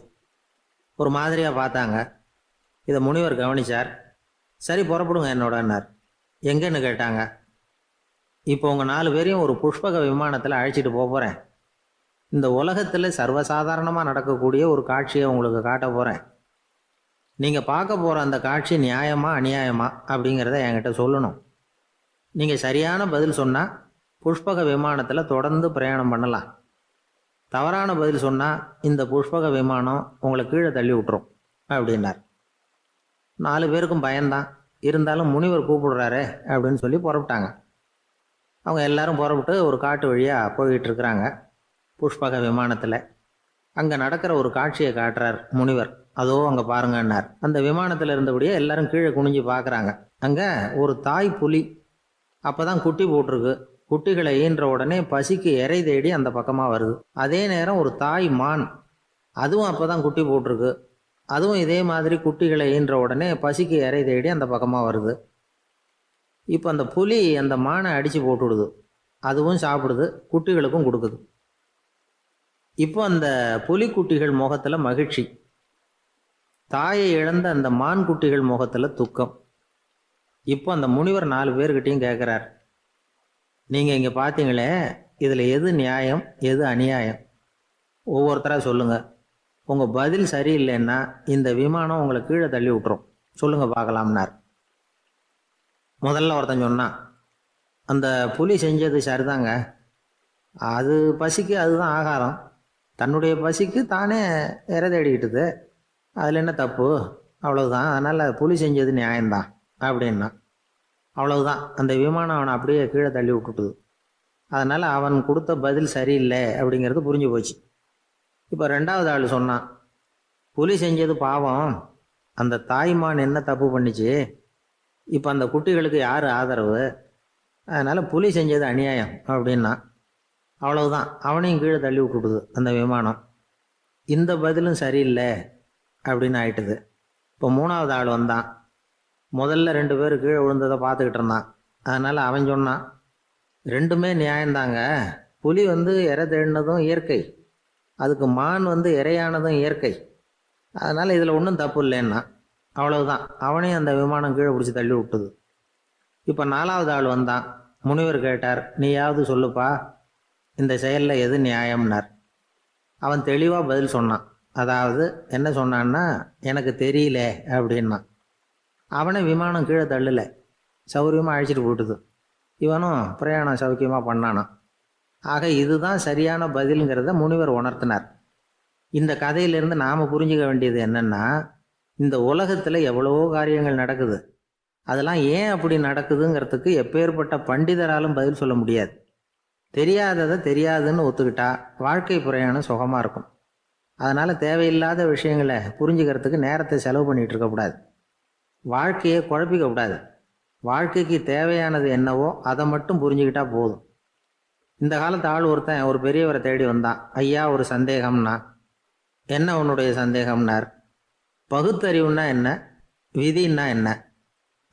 ஒரு மாதிரியாக பார்த்தாங்க. இதை முனிவர் கவனிச்சார். சரி, புறப்படுங்க என்னோடன்னார். எங்கன்னு கேட்டாங்க. இப்போ உங்கள் 4 பேரையும் ஒரு புஷ்பக விமானத்தில் அழைச்சிட்டு போகிறேன். இந்த உலகத்தில் சர்வசாதாரணமாக நடக்கக்கூடிய ஒரு காட்சியை உங்களுக்கு காட்ட போகிறேன். நீங்கள் பார்க்க போகிற அந்த காட்சி நியாயமா அநியாயமா அப்படிங்கிறத என்கிட்ட சொல்லணும். நீங்கள் சரியான பதில் சொன்னால் புஷ்பக விமானத்தில் தொடர்ந்து பிரயாணம் பண்ணலாம். தவறான பதில் சொன்னால் இந்த புஷ்பக விமானம் உங்களை கீழே தள்ளி விட்டுரும் அப்படின்னார். 4 பேருக்கும் பயந்தான். இருந்தாலும் முனிவர் கூப்பிடுறாரு அப்படின்னு சொல்லி புறப்பட்டாங்க. அவங்க எல்லாரும் புறப்பட்டு ஒரு காட்டு வழியாக போய்கிட்டு இருக்கிறாங்க புஷ்பக விமானத்தில். அங்கே நடக்கிற ஒரு காட்சியை காட்டுறார் முனிவர். அதோ அங்கே பாருங்கன்னார். அந்த விமானத்தில் இருந்தபடியே எல்லாரும் கீழே குனிஞ்சு பார்க்குறாங்க. அங்கே ஒரு தாய் புலி அப்போ தான் குட்டி போட்டிருக்கு. குட்டிகளை ஈன்ற உடனே பசிக்கு இறை தேடி அந்த பக்கமாக வருது. அதே நேரம் ஒரு தாய் மான், அதுவும் அப்போ தான் குட்டி போட்டிருக்கு. அதுவும் இதே மாதிரி குட்டிகளை ஈன்ற உடனே பசிக்கு இறை தேடி அந்த பக்கமாக வருது. இப்போ அந்த புலி அந்த மானை அடித்து போட்டுவிடுது. அதுவும் சாப்பிடுது, குட்டிகளுக்கும் கொடுக்குது. இப்போ அந்த புலிக்குட்டிகள் முகத்தில் மகிழ்ச்சி, தாயை இழந்த அந்த மான் குட்டிகள் முகத்தில் துக்கம். இப்போ அந்த முனிவர் 4 பேர்கிட்டையும் கேட்குறார். நீங்கள் இங்கே பார்த்தீங்களே, இதில் எது நியாயம் எது அநியாயம்? ஒவ்வொருத்தராக சொல்லுங்கள். உங்கள் பதில் சரியில்லைன்னா இந்த விமானம் உங்களை கீழே தள்ளி விட்டுரும், சொல்லுங்கள் பார்க்கலாம்னார். முதல்ல ஒருத்தன் சொன்னான், அந்த புலி செஞ்சது சரிதாங்க, அது பசிக்கு அதுதான் ஆகாரம், தன்னுடைய பசிக்கு தானே இறை தேடிக்கிட்டுது, அதில் என்ன தப்பு, அவ்வளவுதான், அதனால் புலி செஞ்சது நியாயம்தான் அப்படின்னா. அவ்வளவுதான், அந்த விமானம் அவனை அப்படியே கீழே தள்ளி விட்டுட்டுது. அதனால் அவன் கொடுத்த பதில் சரியில்லை அப்படிங்கிறது புரிஞ்சு போச்சு. இப்போ 2வது ஆள் சொன்னான், புலி செஞ்சது பாவம், அந்த தாய்மான் என்ன தப்பு பண்ணிச்சு, இப்போ அந்த குட்டிகளுக்கு யார் ஆதரவு, அதனால் புலி செஞ்சது அநியாயம் அப்படின்னா. அவ்வளவுதான், அவனையும் கீழே தள்ளி விட்டுட்டுது அந்த விமானம். இந்த பதிலும் சரியில்லை அப்படின்னு ஆயிட்டுது. இப்போ 3வது ஆள் வந்தான். முதல்ல 2 பேர் கீழே விழுந்ததை பார்த்துக்கிட்டு இருந்தான். அதனால் அவன் சொன்னான், ரெண்டுமே நியாயந்தாங்க, புலி இறை தேடினதும் இயற்கை, அதுக்கு மான் இறையானதும் இயற்கை, அதனால் இதில் ஒன்றும் தப்பு இல்லைன்னா. அவ்வளவுதான், அவனையும் அந்த விமானம் கீழே பிடிச்சி தள்ளி விட்டுது. இப்போ 4வது ஆள் வந்தான். முனிவர் கேட்டார், நீயாவது சொல்லுப்பா, இந்த செயலில் எது நியாயம்னார். அவன் தெளிவாக பதில் சொன்னான். அதாவது என்ன சொன்னான்னா, எனக்கு தெரியல அப்படின்னா. அவனை விமானம் கீழே தள்ளலை, சௌரியமாக அழைச்சிட்டு போட்டுது. இவனும் பிரயாணம் சௌக்கியமாக பண்ணானான். ஆக இதுதான் சரியான பதிலுங்கிறத முனிவர் உணர்த்தினார். இந்த கதையிலிருந்து நாம் புரிஞ்சுக்க வேண்டியது என்னென்னா, இந்த உலகத்தில் எவ்வளவோ காரியங்கள் நடக்குது, அதெல்லாம் ஏன் அப்படி நடக்குதுங்கிறதுக்கு எப்பேற்பட்ட பண்டிதராலும் பதில் சொல்ல முடியாது. தெரியாததை தெரியாதுன்னு ஒத்துக்கிட்டா வாழ்க்கை பிரயாணம் சுகமாக இருக்கும். அதனால் தேவையில்லாத விஷயங்களை புரிஞ்சுக்கிறதுக்கு நேரத்தை செலவு பண்ணிகிட்டு இருக்கக்கூடாது. வாழ்க்கையை குழப்பிக்க கூடாது. வாழ்க்கைக்கு தேவையானது என்னவோ அதை மட்டும் புரிஞ்சுக்கிட்டா போதும். இந்த காலத்து ஆள் ஒருத்தன் ஒரு பெரியவரை தேடி வந்தான். ஐயா, ஒரு சந்தேகம்னா. என்ன உன்னுடைய சந்தேகம்னார். பகுத்தறிவுன்னா என்ன, விதின்னா என்ன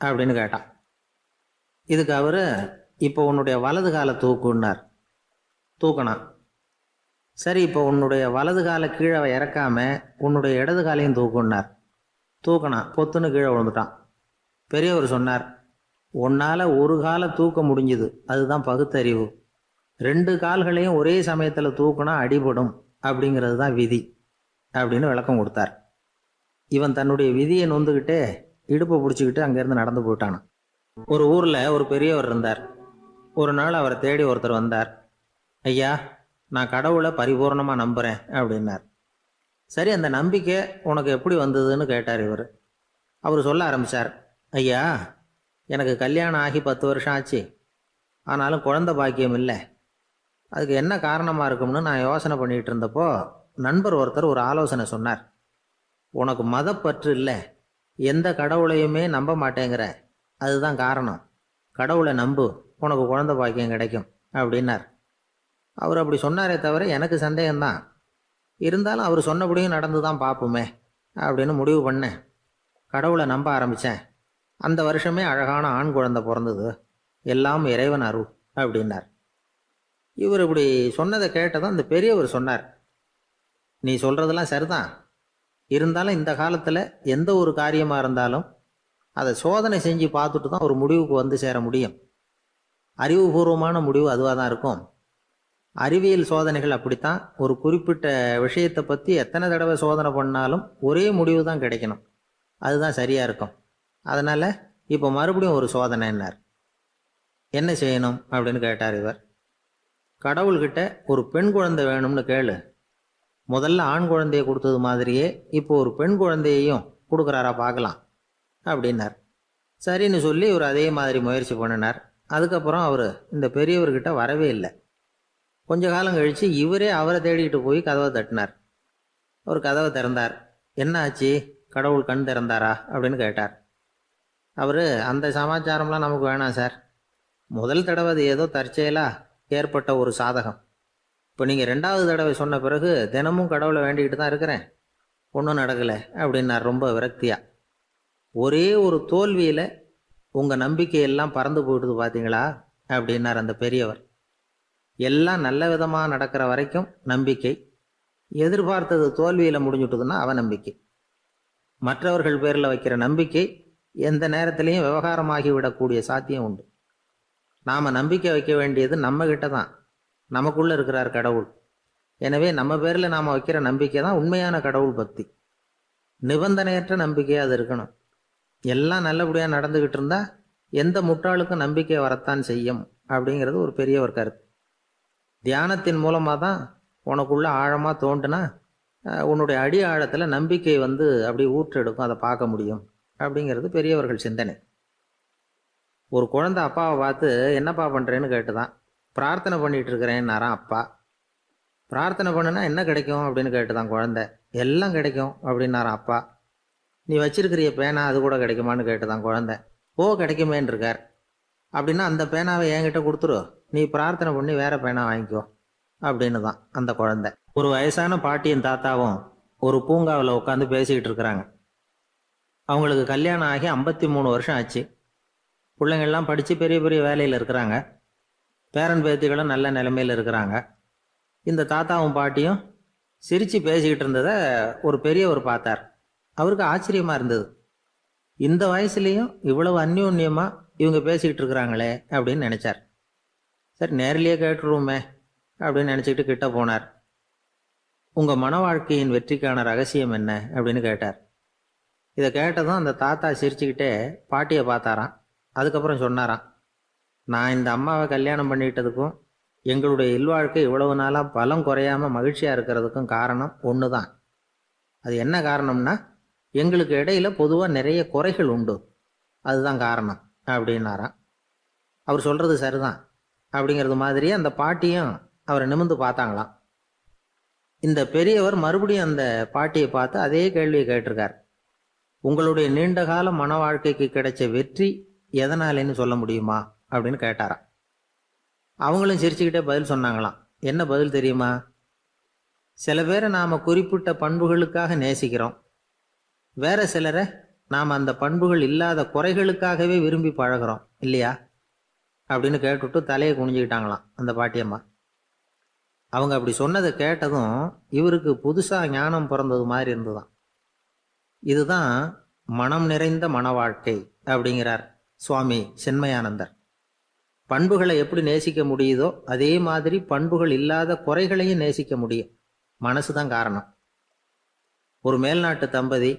அப்படின்னு கேட்டான். இதுக்கு அவர், இப்போ உன்னுடைய வலது காலை தூக்குன்னார். தூக்கினான். சரி, இப்போ உன்னுடைய வலது காலை கீழே இறக்காம உன்னுடைய இடது காலையும் தூக்குன்னார். தூக்கினான். பொத்துன்னு கீழே விழுந்துட்டான். பெரியவர் சொன்னார், உன்னால் ஒரு காலை தூக்க முடிஞ்சுது, அதுதான் பகுத்தறிவு. 2 கால்களையும் ஒரே சமயத்தில் தூக்குனா அடிபடும், அப்படிங்கிறது தான் விதி அப்படின்னு விளக்கம் கொடுத்தார். இவன் தன்னுடைய விதியை நொந்துக்கிட்டே இடுப்பை பிடிச்சிக்கிட்டு அங்கேருந்து நடந்து போயிட்டானான். ஒரு ஊரில் ஒரு பெரியவர் இருந்தார். ஒரு நாள் அவரை தேடி ஒருத்தர் வந்தார். ஐயா, நான் கடவுளை பரிபூர்ணமாக நம்புகிறேன் அப்படின்னார். சரி, அந்த நம்பிக்கை உனக்கு எப்படி வந்ததுன்னு கேட்டார் இவர். அவர் சொல்ல ஆரம்பித்தார். ஐயா, எனக்கு கல்யாணம் ஆகி 10 வருஷம் ஆச்சு. ஆனாலும் குழந்தை பாக்கியம் இல்லை. அதுக்கு என்ன காரணமாக இருக்கும்னு நான் யோசனை பண்ணிகிட்டு இருந்தப்போ நண்பர் ஒருத்தர் ஒரு ஆலோசனை சொன்னார். உனக்கு மதப்பற்று இல்லை, எந்த கடவுளையுமே நம்ப மாட்டேங்கிற, அதுதான் காரணம். கடவுளை நம்பு, உனக்கு குழந்தை பாக்கியம் கிடைக்கும் அப்படின்னார். அவர் அப்படி சொன்னாரே தவிர எனக்கு சந்தேகம்தான். இருந்தாலும் அவர் சொன்னபடியும் நடந்து தான் பார்ப்போமே அப்படின்னு முடிவு பண்ணேன். கடவுளை நம்ப ஆரம்பித்தேன். அந்த வருஷமே அழகான ஆண் குழந்தை பிறந்தது. எல்லாம் இறைவன் அருள் அப்படின்னார். இவர் இப்படி சொன்னதை கேட்டதும் அந்த பெரியவர் சொன்னார், நீ சொல்கிறதெல்லாம் சரிதான். இருந்தாலும் இந்த காலத்தில் எந்த ஒரு காரியமாக இருந்தாலும் அதை சோதனை செஞ்சு பார்த்துட்டு தான் ஒரு முடிவுக்கு வந்து சேர முடியும். அறிவுபூர்வமான முடிவு அதுவாக தான் இருக்கும். அறிவியல் சோதனைகள் அப்படித்தான். ஒரு குறிப்பிட்ட விஷயத்தை பற்றி எத்தனை தடவை சோதனை பண்ணாலும் ஒரே முடிவு தான் கிடைக்கணும். அதுதான் சரியாக இருக்கும். அதனால் இப்போ மறுபடியும் ஒரு சோதனைன்னார். என்ன செய்யணும் அப்படின்னு கேட்டார் இவர். கடவுள்கிட்ட ஒரு பெண் குழந்தை வேணும்னு கேளு. முதல்ல ஆண் குழந்தையை கொடுத்தது மாதிரியே இப்போ ஒரு பெண் குழந்தையையும் கொடுக்குறாரா பார்க்கலாம் அப்படின்னார். சரின்னு சொல்லி இவர் அதே மாதிரி முயற்சி பண்ணினார். அதுக்கப்புறம் அவர் இந்த பெரியவர்கிட்ட வரவே இல்லை. கொஞ்ச காலம் கழித்து இவரே அவரை தேடிக்கிட்டு போய் கதவை தட்டினார். அவர் கதவை திறந்தார். என்ன ஆச்சு, கடவுள் கண் திறந்தாரா அப்படின்னு கேட்டார். அவர், அந்த சமாச்சாரம்லாம் நமக்கு வேணாம் சார். முதல் தடவை அது ஏதோ தற்செயலாக ஏற்பட்ட ஒரு சாதகம். இப்போ நீங்கள் 2வது தடவை சொன்ன பிறகு தினமும் கடவுளை வேண்டிக்கிட்டு தான் இருக்கிறேன், ஒன்றும் நடக்கலை அப்படின்னார் ரொம்ப விரக்தியாக. ஒரே ஒரு தோல்வியில் உங்கள் நம்பிக்கையெல்லாம் பறந்து போயிடுது பார்த்தீங்களா அப்படின்னார் அந்த பெரியவர். எல்லாம் நல்ல விதமாக நடக்கிற வரைக்கும் நம்பிக்கை, எதிர்பார்த்தது தோல்வியில் முடிஞ்சுட்டுதுன்னா அவநம்பிக்கை. மற்றவர்கள் பேரில் வைக்கிற நம்பிக்கை எந்த நேரத்திலையும் விவகாரமாகி விடக்கூடிய சாத்தியம் உண்டு. நாம் நம்பிக்கை வைக்க வேண்டியது நம்மக்கிட்ட தான். நமக்குள்ளே இருக்கிறார் கடவுள். எனவே நம்ம பேரில் நாம் வைக்கிற நம்பிக்கை தான் உண்மையான கடவுள் பக்தி. நிபந்தனையற்ற நம்பிக்கையாக அது இருக்கணும். எல்லாம் நல்லபடியாக நடந்துக்கிட்டு இருந்தால் எந்த முட்டாளுக்கும் நம்பிக்கை வரத்தான் செய்யும் அப்படிங்கிறது ஒரு பெரியவர் கருத்து. தியானத்தின் மூலமாக தான் உனக்குள்ள ஆழமாக தோண்டுனா உன்னுடைய அடி ஆழத்தில் நம்பிக்கை வந்து அப்படி ஊற்றெடுக்கும், அதை பார்க்க முடியும் அப்படிங்கிறது பெரியவர்கள் சிந்தனை. ஒரு குழந்தை அப்பாவை பார்த்து என்னப்பா பண்ணுறேன்னு கேட்டுதான். பிரார்த்தனை பண்ணிகிட்டு இருக்கிறேன்னாரான் அப்பா. பிரார்த்தனை பண்ணுனா என்ன கிடைக்கும் அப்படின்னு கேட்டுதான் குழந்தை. எல்லாம் கிடைக்கும் அப்படின்னாரான் அப்பா. நீ வச்சிருக்கிறிய பேனா அது கூட கிடைக்குமான்னு கேட்டுதான் குழந்தை. ஓ, கிடைக்குமேன்னு இருக்கார். அப்படின்னா அந்த பேனாவை என்கிட்ட கொடுத்துரு, நீ பிரார்த்தனை பண்ணி வேற பேனா வாங்கிக்கோ அப்படின்னு தான் அந்த குழந்தை. ஒரு வயசான பாட்டியும் தாத்தாவும் ஒரு பூங்காவில் உட்காந்து பேசிக்கிட்டு இருக்கிறாங்க. அவங்களுக்கு கல்யாணம் ஆகி 53 வருஷம் ஆச்சு. பிள்ளைங்கள்லாம் படித்து பெரிய பெரிய வேலையில் இருக்கிறாங்க. பேரன் பேத்திகளும் நல்ல நிலைமையில் இருக்கிறாங்க. இந்த தாத்தாவும் பாட்டியும் சிரித்து பேசிக்கிட்டு இருந்ததை ஒரு பெரியவர் பார்த்தார். அவருக்கு ஆச்சரியமாக இருந்தது. இந்த வயசுலேயும் இவ்வளவு அந்யோன்யமாக இவங்க பேசிக்கிட்டு இருக்கிறாங்களே அப்படின்னு நினச்சார். சரி, நேரிலேயே கேட்டுருவோமே அப்படின்னு நினச்சிக்கிட்டு கிட்ட போனார். உங்கள் மன வாழ்க்கையின் வெற்றிக்கான ரகசியம் என்ன அப்படின்னு கேட்டார். இதை கேட்டதும் அந்த தாத்தா சிரிச்சுக்கிட்டே பாட்டியை பார்த்தாராம். அதுக்கப்புறம் சொன்னாராம், நான் இந்த அம்மாவை கல்யாணம் பண்ணிக்கிட்டதுக்கும் எங்களுடைய இல்வாழ்க்கை இவ்வளவு நாளாக பலம் குறையாமல் மகிழ்ச்சியாக இருக்கிறதுக்கும் காரணம் ஒன்று தான். அது என்ன காரணம்னா, எங்களுக்கு இடையில பொதுவாக நிறைய குறைகள் உண்டு, அதுதான் காரணம் அப்படின்னாராம். அவர் சொல்கிறது சரிதான் அப்படிங்கிறது மாதிரியே அந்த பாட்டியும் அவரை நிமிர்ந்து பார்த்தாங்களாம். இந்த பெரியவர் மறுபடியும் அந்த பாட்டியை பார்த்து அதே கேள்வியை கேட்டிருக்கார். உங்களுடைய நீண்டகால மன வாழ்க்கைக்கு கிடைச்ச வெற்றி எதனாலேன்னு சொல்ல முடியுமா அப்படின்னு கேட்டாராம். அவங்களும் சிரிச்சுக்கிட்டே பதில் சொன்னாங்களாம். என்ன பதில் தெரியுமா? சில பேரை நாம் குறிப்பிட்ட பண்புகளுக்காக நேசிக்கிறோம், வேற சிலரை நாம் அந்த பண்புகள் இல்லாத குறைகளுக்காகவே விரும்பி பழகிறோம் இல்லையா அப்படின்னு கேட்டுவிட்டு தலையை குனிஞ்சுக்கிட்டாங்களாம் அந்த பாட்டியம்மா. அவங்க அப்படி சொன்னதை கேட்டதும் இவருக்கு புதுசாக ஞானம் பிறந்தது மாதிரி இருந்துதான். இதுதான் மனம் நிறைந்த மன வாழ்க்கை அப்படிங்கிறார் சுவாமி சின்மயானந்தர். பண்புகளை எப்படி நேசிக்க முடியுதோ அதே மாதிரி பண்புகள் இல்லாத குறைகளையும் நேசிக்க முடியும். மனசு தான் காரணம். ஒரு மேல்நாட்டு தம்பதி,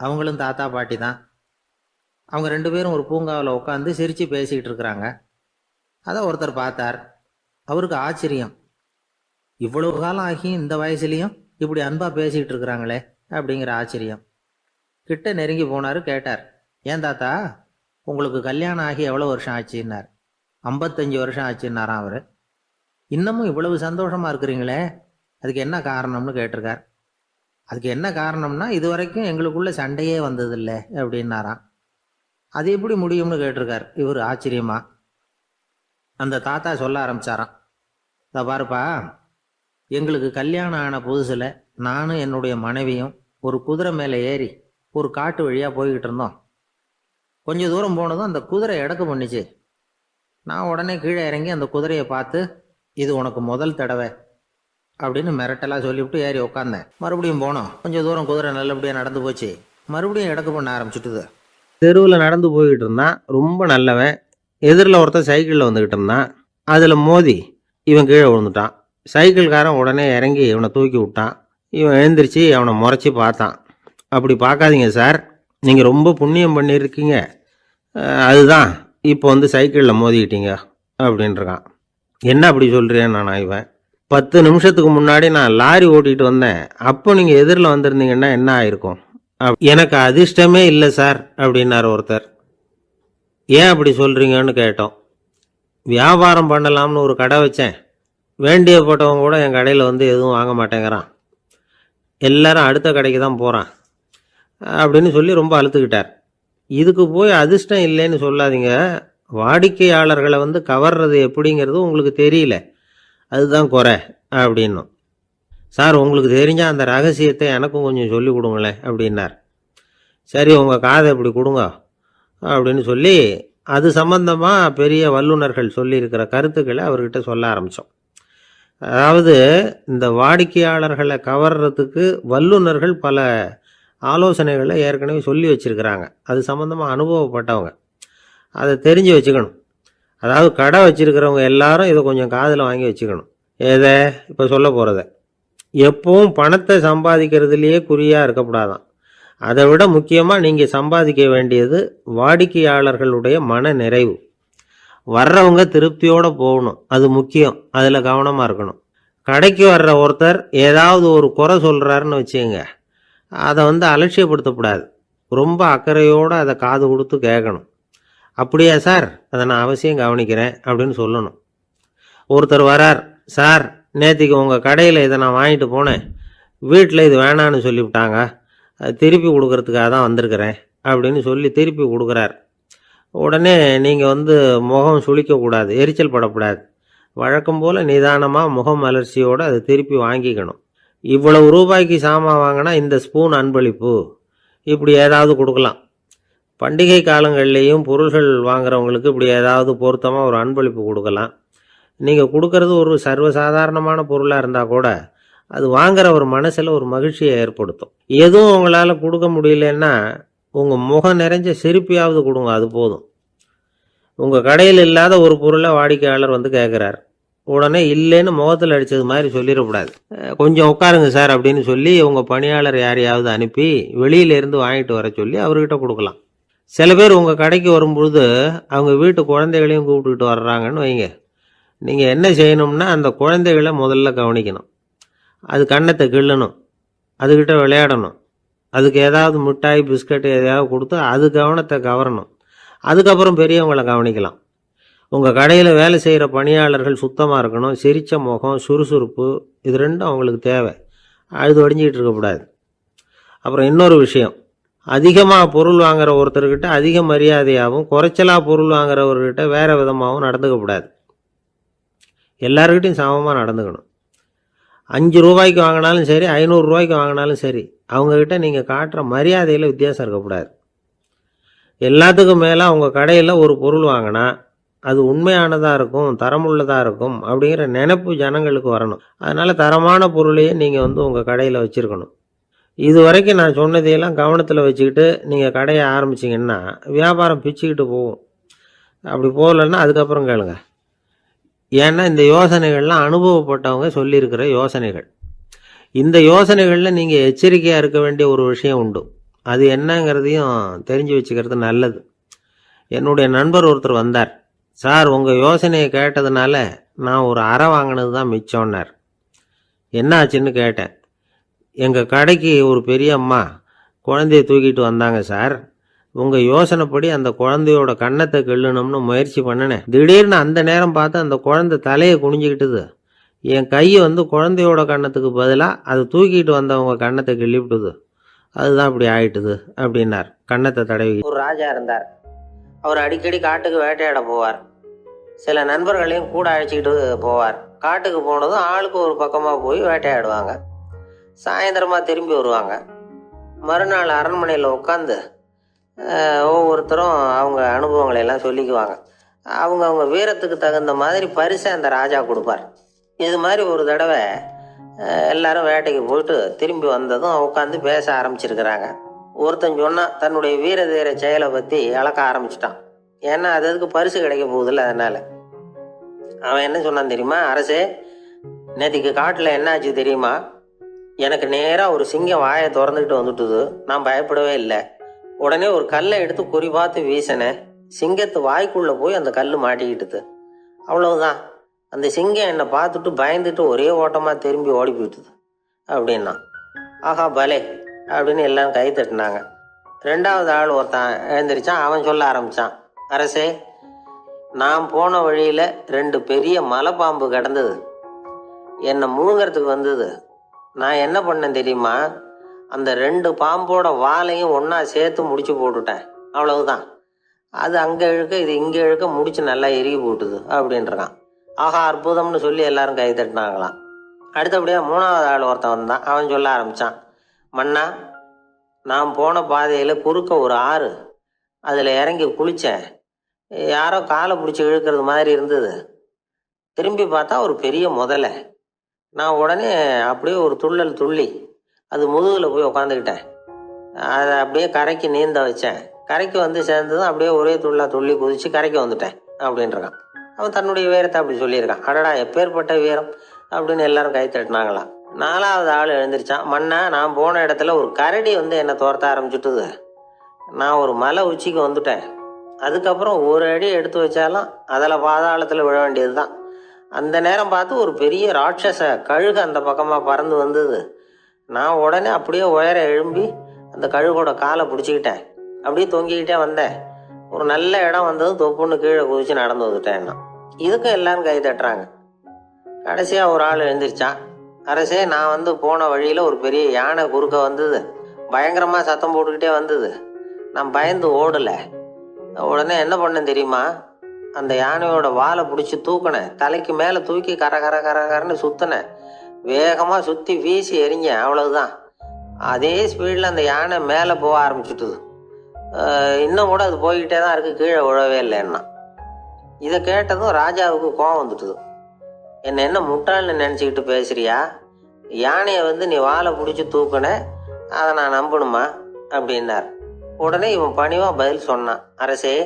அவங்களும் தாத்தா பாட்டி தான். அவங்க 2 பேரும் ஒரு பூங்காவில் உட்காந்து சிரித்து பேசிக்கிட்டு இருக்கிறாங்க. அதை ஒருத்தர் பார்த்தார். அவருக்கு ஆச்சரியம், இவ்வளவு காலம் ஆகி இந்த வயசுலேயும் இப்படி அன்பாக பேசிக்கிட்டு இருக்கிறாங்களே அப்படிங்கிற ஆச்சரியம். கிட்ட நெருங்கி போனார். கேட்டார், ஏன் தாத்தா உங்களுக்கு கல்யாணம் ஆகி எவ்வளோ வருஷம் ஆச்சுன்னார். 55 வருஷம் ஆச்சுன்னாராம் அவர். இன்னமும் இவ்வளவு சந்தோஷமாக இருக்கிறீங்களே, அதுக்கு என்ன காரணம்னு கேட்டிருக்கார். அதுக்கு என்ன காரணம்னா, இது வரைக்கும் எங்களுக்குள்ள சண்டையே வந்ததில்லை அப்படின்னாராம். அது எப்படி முடியும்னு கேட்டிருக்கார் இவர் ஆச்சரியமா. அந்த தாத்தா சொல்ல ஆரம்பிச்சாராம், இதை பாருப்பா, எங்களுக்கு கல்யாணம் ஆன புதுசில் நானும் என்னுடைய மனைவியும் ஒரு குதிரை மேலே ஏறி ஒரு காட்டு வழியாக போய்கிட்டு இருந்தோம். கொஞ்சம் தூரம் போனதும் அந்த குதிரை எடக்கு பண்ணிச்சு. நான் உடனே கீழே இறங்கி அந்த குதிரையை பார்த்து, இது உனக்கு முதல் தடவை அப்படின்னு மிரட்டலாக சொல்லிவிட்டு ஏறி உட்காந்தேன். மறுபடியும் போனோம். கொஞ்சம் தூரம் குதிரை நல்லபடியாக நடந்து போச்சு. மறுபடியும் எடக்கு பண்ண ஆரம்பிச்சுட்டுது. தெருவில் நடந்து போய்கிட்டு இருந்தான், ரொம்ப நல்லவன். எதிரில் ஒருத்தன் சைக்கிளில் வந்துக்கிட்டு இருந்தான். அதில் மோதி இவன் கீழே விழுந்துட்டான். சைக்கிள்காரன் உடனே இறங்கி இவனை தூக்கி விட்டான். இவன் எழுந்திரிச்சு அவனை முறைச்சி பார்த்தான். அப்படி பார்க்காதீங்க சார், நீங்கள் ரொம்ப புண்ணியம் பண்ணியிருக்கீங்க, அதுதான் இப்போ வந்து சைக்கிளில் மோதிக்கிட்டீங்க அப்படின்றான். என்ன அப்படி சொல்கிறேன் நான்? இவன் 10 நிமிஷத்துக்கு முன்னாடி நான் லாரி ஓட்டிகிட்டு வந்தேன், அப்போ நீங்கள் எதிரில் வந்திருந்தீங்கன்னா என்ன ஆயிருக்கும்? எனக்கு அதிர்ஷ்டமே இல்லை சார் அப்படின்னார் ஒருத்தர். ஏன் அப்படி சொல்கிறீங்கன்னு கேட்டோம். வியாபாரம் பண்ணலாம்னு ஒரு கடை வச்சேன், வேண்டிய போட்டவங்க கூட என் கடையில் வந்து எதுவும் வாங்க மாட்டேங்கிறான், எல்லாரும் அடுத்த கடைக்கு தான் போகிறான் அப்படின்னு சொல்லி ரொம்ப அழுத்துக்கிட்டார். இதுக்கு போய் அதிர்ஷ்டம் இல்லைன்னு சொல்லாதீங்க, வாடிக்கையாளர்களை வந்து கவர்றது எப்படிங்கிறது உங்களுக்கு தெரியல, அதுதான் குறை அப்படின்னும். சார் உங்களுக்கு தெரிஞ்ச அந்த ரகசியத்தை எனக்கும் கொஞ்சம் சொல்லி கொடுங்களேன் அப்படின்னார். சரி உங்கள் காதை இப்படி கொடுங்க அப்படின்னு சொல்லி அது சம்பந்தமாக பெரிய வல்லுநர்கள் சொல்லியிருக்கிற கருத்துக்களை அவர்கிட்ட சொல்ல ஆரம்பித்தோம். அதாவது இந்த வாடிக்கையாளர்களை கவர்றதுக்கு வல்லுநர்கள் பல ஆலோசனைகளை ஏற்கனவே சொல்லி வச்சுருக்கிறாங்க. அது சம்மந்தமாக அனுபவப்பட்டவங்க, அதை தெரிஞ்சு வச்சுக்கணும். அதாவது கடை வச்சுருக்கிறவங்க எல்லாரும் இதை கொஞ்சம் காதில் வாங்கி வச்சுக்கணும். எதை இப்போ சொல்ல போகிறத. எப்பவும் பணத்தை சம்பாதிக்கிறதுலையே குறியாக இருக்கக்கூடாதான். அதை விட முக்கியமாக நீங்கள் சம்பாதிக்க வேண்டியது வாடிக்கையாளர்களுடைய மன நிறைவு. வர்றவங்க திருப்தியோடு போகணும், அது முக்கியம், அதில் கவனமாக இருக்கணும். கடைக்கு வர்ற ஒருத்தர் ஏதாவது ஒரு குறை சொல்கிறாருன்னு வச்சுக்கோங்க, அதை வந்து அலட்சியப்படுத்தக்கூடாது. ரொம்ப அக்கறையோடு அதை காது கொடுத்து கேட்கணும். அப்படியா சார், அதை நான் அவசியம் கவனிக்கிறேன் அப்படின்னு சொல்லணும். ஒருத்தர் வரார், சார் நேற்றுக்கு உங்கள் கடையில் இதை நான் வாங்கிட்டு போனேன், வீட்டில் இது வேணான்னு சொல்லிவிட்டாங்க, திருப்பி கொடுக்கறதுக்காக தான் வந்திருக்கிறேன் அப்படின்னு சொல்லி திருப்பி கொடுக்குறார். உடனே நீங்கள் வந்து முகம் சுளிக்கக்கூடாது, எரிச்சல் படக்கூடாது. வழக்கம் போல் நிதானமாக முகம் மலர்ச்சியோடு அதை திருப்பி வாங்கிக்கணும். இவ்வளவு ரூபாய்க்கு சாமான் வாங்கினா இந்த ஸ்பூன் அன்பளிப்பு, இப்படி ஏதாவது கொடுக்கலாம். பண்டிகை காலங்கள்லேயும் பொருள்கள் வாங்குறவங்களுக்கு இப்படி ஏதாவது பொருத்தமாக ஒரு அன்பளிப்பு கொடுக்கலாம். நீங்கள் கொடுக்கறது ஒரு சர்வசாதாரணமான பொருளாக இருந்தால் கூட அது வாங்குற ஒரு மனசில் ஒரு மகிழ்ச்சியை ஏற்படுத்தும். எதுவும் உங்களால் கொடுக்க முடியலன்னா உங்கள் முகம் நிறைஞ்ச சிரிப்பையாவது கொடுங்க, அது போதும். உங்கள் கடையில் இல்லாத ஒரு பொருளை வாடிக்கையாளர் வந்து கேட்குறார், உடனே இல்லைன்னு முகத்தில் அடித்தது மாதிரி சொல்லிடக்கூடாது. கொஞ்சம் உட்காருங்க சார் அப்படின்னு சொல்லி உங்கள் பணியாளர் யாரையாவது அனுப்பி வெளியிலேருந்து வாங்கிட்டு வர சொல்லி அவர்கிட்ட கொடுக்கலாம். சில பேர் உங்கள் கடைக்கு வரும்பொழுது அவங்க வீட்டு குழந்தைகளையும் கூப்பிட்டுக்கிட்டு வர்றாங்கன்னு வைங்க. நீங்கள் என்ன செய்யணும்னா அந்த குழந்தைகளை முதல்ல கவனிக்கணும். அது கண்ணத்தை கிள்ளணும், அதுக்கிட்ட விளையாடணும், அதுக்கு ஏதாவது மிட்டாய் பிஸ்கட் எதையாவது கொடுத்து அது கவனத்தை கவரணும். அதுக்கப்புறம் பெரியவங்களை கவனிக்கலாம். உங்கள் கடையில் வேலை செய்கிற பணியாளர்கள் சுத்தமாக இருக்கணும், சிரித்த முகம், சுறுசுறுப்பு, இது ரெண்டும் அவங்களுக்கு தேவை. அழுது வடிஞ்சிக்கிட்டு இருக்கக்கூடாது. அப்புறம் இன்னொரு விஷயம், அதிகமாக பொருள் வாங்குற ஒருத்தர்கிட்ட அதிக மரியாதையாகவும் குறைச்சலாக பொருள் வாங்குறவர்கிட்ட வேறு விதமாகவும் நடந்துக்கக்கூடாது. எல்லாருக்கிட்டையும் சமமாக நடந்துக்கணும். 5 ரூபாய்க்கு வாங்கினாலும் சரி, 500 ரூபாய்க்கு வாங்கினாலும் சரி, அவங்கக்கிட்ட நீங்கள் காட்டுற மரியாதையில் வித்தியாசம் இருக்கக்கூடாது. எல்லாத்துக்கும் மேலே அவங்க கடையில் ஒரு பொருள் வாங்கினா அது உண்மையானதாக இருக்கும், தரமுள்ளதாக இருக்கும் அப்படிங்கிற நினைப்பு ஜனங்களுக்கு வரணும். அதனால் தரமான பொருளையே நீங்கள் உங்கள் கடையில் வச்சுருக்கணும். இது வரைக்கும் நான் சொன்னதையெல்லாம் கவனத்தில் வச்சுக்கிட்டு நீங்கள் கடையை ஆரம்பிச்சிங்கன்னா வியாபாரம் பிச்சுக்கிட்டு போகும். அப்படி போகலன்னா அதுக்கப்புறம் கேளுங்க. ஏன்னா இந்த யோசனைகள்லாம் அனுபவப்பட்டவங்க சொல்லியிருக்கிற யோசனைகள். இந்த யோசனைகளில் நீங்கள் எச்சரிக்கையாக இருக்க வேண்டிய ஒரு விஷயம் உண்டு. அது என்னங்கிறதையும் தெரிஞ்சு வச்சுக்கிறது நல்லது. என்னுடைய நண்பர் ஒருத்தர் வந்தார். சார், உங்கள் யோசனையை கேட்டதுனால நான் ஒரு அறை வாங்கினது தான் மிச்சம்னார். என்ன ஆச்சுன்னு கேட்டேன். எங்கள் கடைக்கு ஒரு பெரிய அம்மா குழந்தைய தூக்கிட்டு வந்தாங்க சார். உங்கள் யோசனைப்படி அந்த குழந்தையோட கன்னத்தை கிள்ளணும்னு முயற்சி பண்ணினேன். திடீர்னு அந்த நேரம் பார்த்து அந்த குழந்தை தலையை குனிஞ்சிக்கிட்டுது. என் கையை குழந்தையோட கன்னத்துக்கு பதிலாக அதை தூக்கிட்டு வந்தவங்க கன்னத்தை கிள்ளிவிட்டுது. அதுதான் இப்படி ஆயிட்டுது அப்படின்னார் கன்னத்தை தடவி. ஒரு ராஜா இருந்தார். அவர் அடிக்கடி காட்டுக்கு வேட்டையாட போவார். சில நண்பர்களையும் கூட அழைச்சிக்கிட்டு போவார். காட்டுக்கு போனதும் ஆளுக்கு ஒரு பக்கமாக போய் வேட்டையாடுவாங்க. சாயந்தரமாக திரும்பி வருவாங்க. மறுநாள் அரண்மனையில் உட்காந்து ஒவ்வொருத்தரும் அவங்க அனுபவங்களை எல்லாம் சொல்லிக்குவாங்க. அவங்க வீரத்துக்கு தகுந்த மாதிரி பரிசை அந்த ராஜா கொடுப்பார். இது மாதிரி ஒரு தடவை எல்லாரும் வேட்டைக்கு போயிட்டு திரும்பி வந்ததும் உட்காந்து பேச ஆரம்பிச்சிருக்கிறாங்க. ஒருத்தன் சொன்னான், தன்னுடைய வீர தீர செயலை பற்றி அளக்க ஆரம்பிச்சிட்டான். ஏன்னா அதுக்கு பரிசு கிடைக்க போகுதில்ல, அதனால. அவன் என்ன சொன்னான் தெரியுமா? அரசே, நேற்றுக்கு காட்டில் என்ன ஆச்சு தெரியுமா? எனக்கு நேராக ஒரு சிங்கம் வாயை திறந்துக்கிட்டு வந்துட்டுது. நான் பயப்படவே இல்லை. உடனே ஒரு கல்லை எடுத்து குறி பார்த்து வீசினேன். சிங்கத்து வாய்க்குள்ளே போய் அந்த கல் மாட்டிக்கிட்டுது. அவ்வளவுதான். அந்த சிங்கம் என்னை பார்த்துட்டு பயந்துட்டு ஒரே ஓட்டமாக திரும்பி ஓடி போயிட்டுது அப்படின்னா. ஆஹா பலே அப்படின்னு எல்லாரும் கை தட்டினாங்க. 2வது ஆள் ஒருத்தன் எழுந்திரிச்சான். அவன் சொல்ல ஆரம்பித்தான், அரசே, நான் போன வழியில் 2 பெரிய மலைப்பாம்பு கிடந்தது. என்னை முழுங்கிறதுக்கு வந்தது. நான் என்ன பண்ணேன் தெரியுமா? அந்த 2 பாம்போட வாலையும் ஒன்றா சேர்த்து முடிச்சு போட்டுட்டேன். அவ்வளவுதான். அது அங்கே இழுக்க, இது இங்கே இழுக்க, முடிச்சு நல்லா எருகி போட்டுது அப்படின்றான். ஆஹா அற்புதம்னு சொல்லி எல்லாரும் கை தட்டினாங்களாம். அடுத்தபடியாக 3வது ஆள் ஒருத்தன் வந்தான். அவன் சொல்ல ஆரம்பித்தான், மன்னா, நான் போன பாதையில் குறுக்க ஒரு ஆறு. அதில் இறங்கி குளித்தேன். யாரோ காலை பிடிச்சி இழுக்கிறது மாதிரி இருந்தது. திரும்பி பார்த்தா ஒரு பெரிய முதலை. நான் உடனே அப்படியே ஒரு துள்ளல் துள்ளி அது முதுகில் போய் உக்காந்துக்கிட்டேன். அதை அப்படியே கரைக்கு நீந்த வச்சேன். கரைக்கு வந்து சேர்ந்ததும் அப்படியே ஒரே துள்ளி குதித்து கரைக்கு வந்துட்டேன் அப்படின்றான். அவன் தன்னுடைய வீரத்தை அப்படி சொல்லியிருக்கான். அடடா, எப்பேற்பட்ட வீரம் அப்படின்னு எல்லாரும் கை தட்டினாங்களாம். 4வது ஆள் எழுந்திரிச்சான். மன்னா, நான் போன இடத்துல ஒரு கரடி என்னை துரத்த ஆரம்பிச்சுட்டுது. நான் ஒரு மலை உச்சிக்கு வந்துட்டேன். அதுக்கப்புறம் ஒரு அடி எடுத்து வச்சாலும் அதில் பாதாளத்தில் விழ வேண்டியது தான். அந்த நேரம் பார்த்து ஒரு பெரிய ராட்சச கழுகு அந்த பக்கமாக பறந்து வந்தது. நான் உடனே அப்படியே உயர எழும்பி அந்த கழுகோட காலை பிடிச்சிக்கிட்டேன். அப்படியே தொங்கிக்கிட்டே வந்தேன். ஒரு நல்ல இடம் வந்ததும் தொப்புன்னு கீழே குதிச்சு நடந்து வந்துட்டேன்னா. இதுக்கும் எல்லாரும் கை தட்டுறாங்க. கடைசியாக ஒரு ஆள் எழுந்திரிச்சான். அரசே, நான் போன வழியில் ஒரு பெரிய யானை குறுக்க வந்தது. பயங்கரமாக சத்தம் போட்டுக்கிட்டே வந்தது. நான் பயந்து ஓடலை. உடனே என்ன பண்ணேன் தெரியுமா? அந்த யானையோட வாலை பிடிச்சி தூக்கினேன். தலைக்கு மேலே தூக்கி கரன்னு சுற்றினேன். வேகமாக சுற்றி வீசி எறிஞ்சேன். அவ்வளவுதான். அதே ஸ்பீடில் அந்த யானை மேலே போக ஆரம்பிச்சுட்டுது. இன்னும் கூட அது போய்கிட்டே தான் இருக்குது, கீழே விழவே இல்லைன்னா. இதை கேட்டதும் ராஜாவுக்கு கோபம் வந்துட்டுது. என்ன முட்டாள்னு நினச்சிக்கிட்டு பேசுறியா? யானையை நீ வாழை பிடிச்சி தூக்குன, அதை நான் நம்பணுமா அப்படின்னார். உடனே இவன் பணிவாக பதில் சொன்னான். அரசே,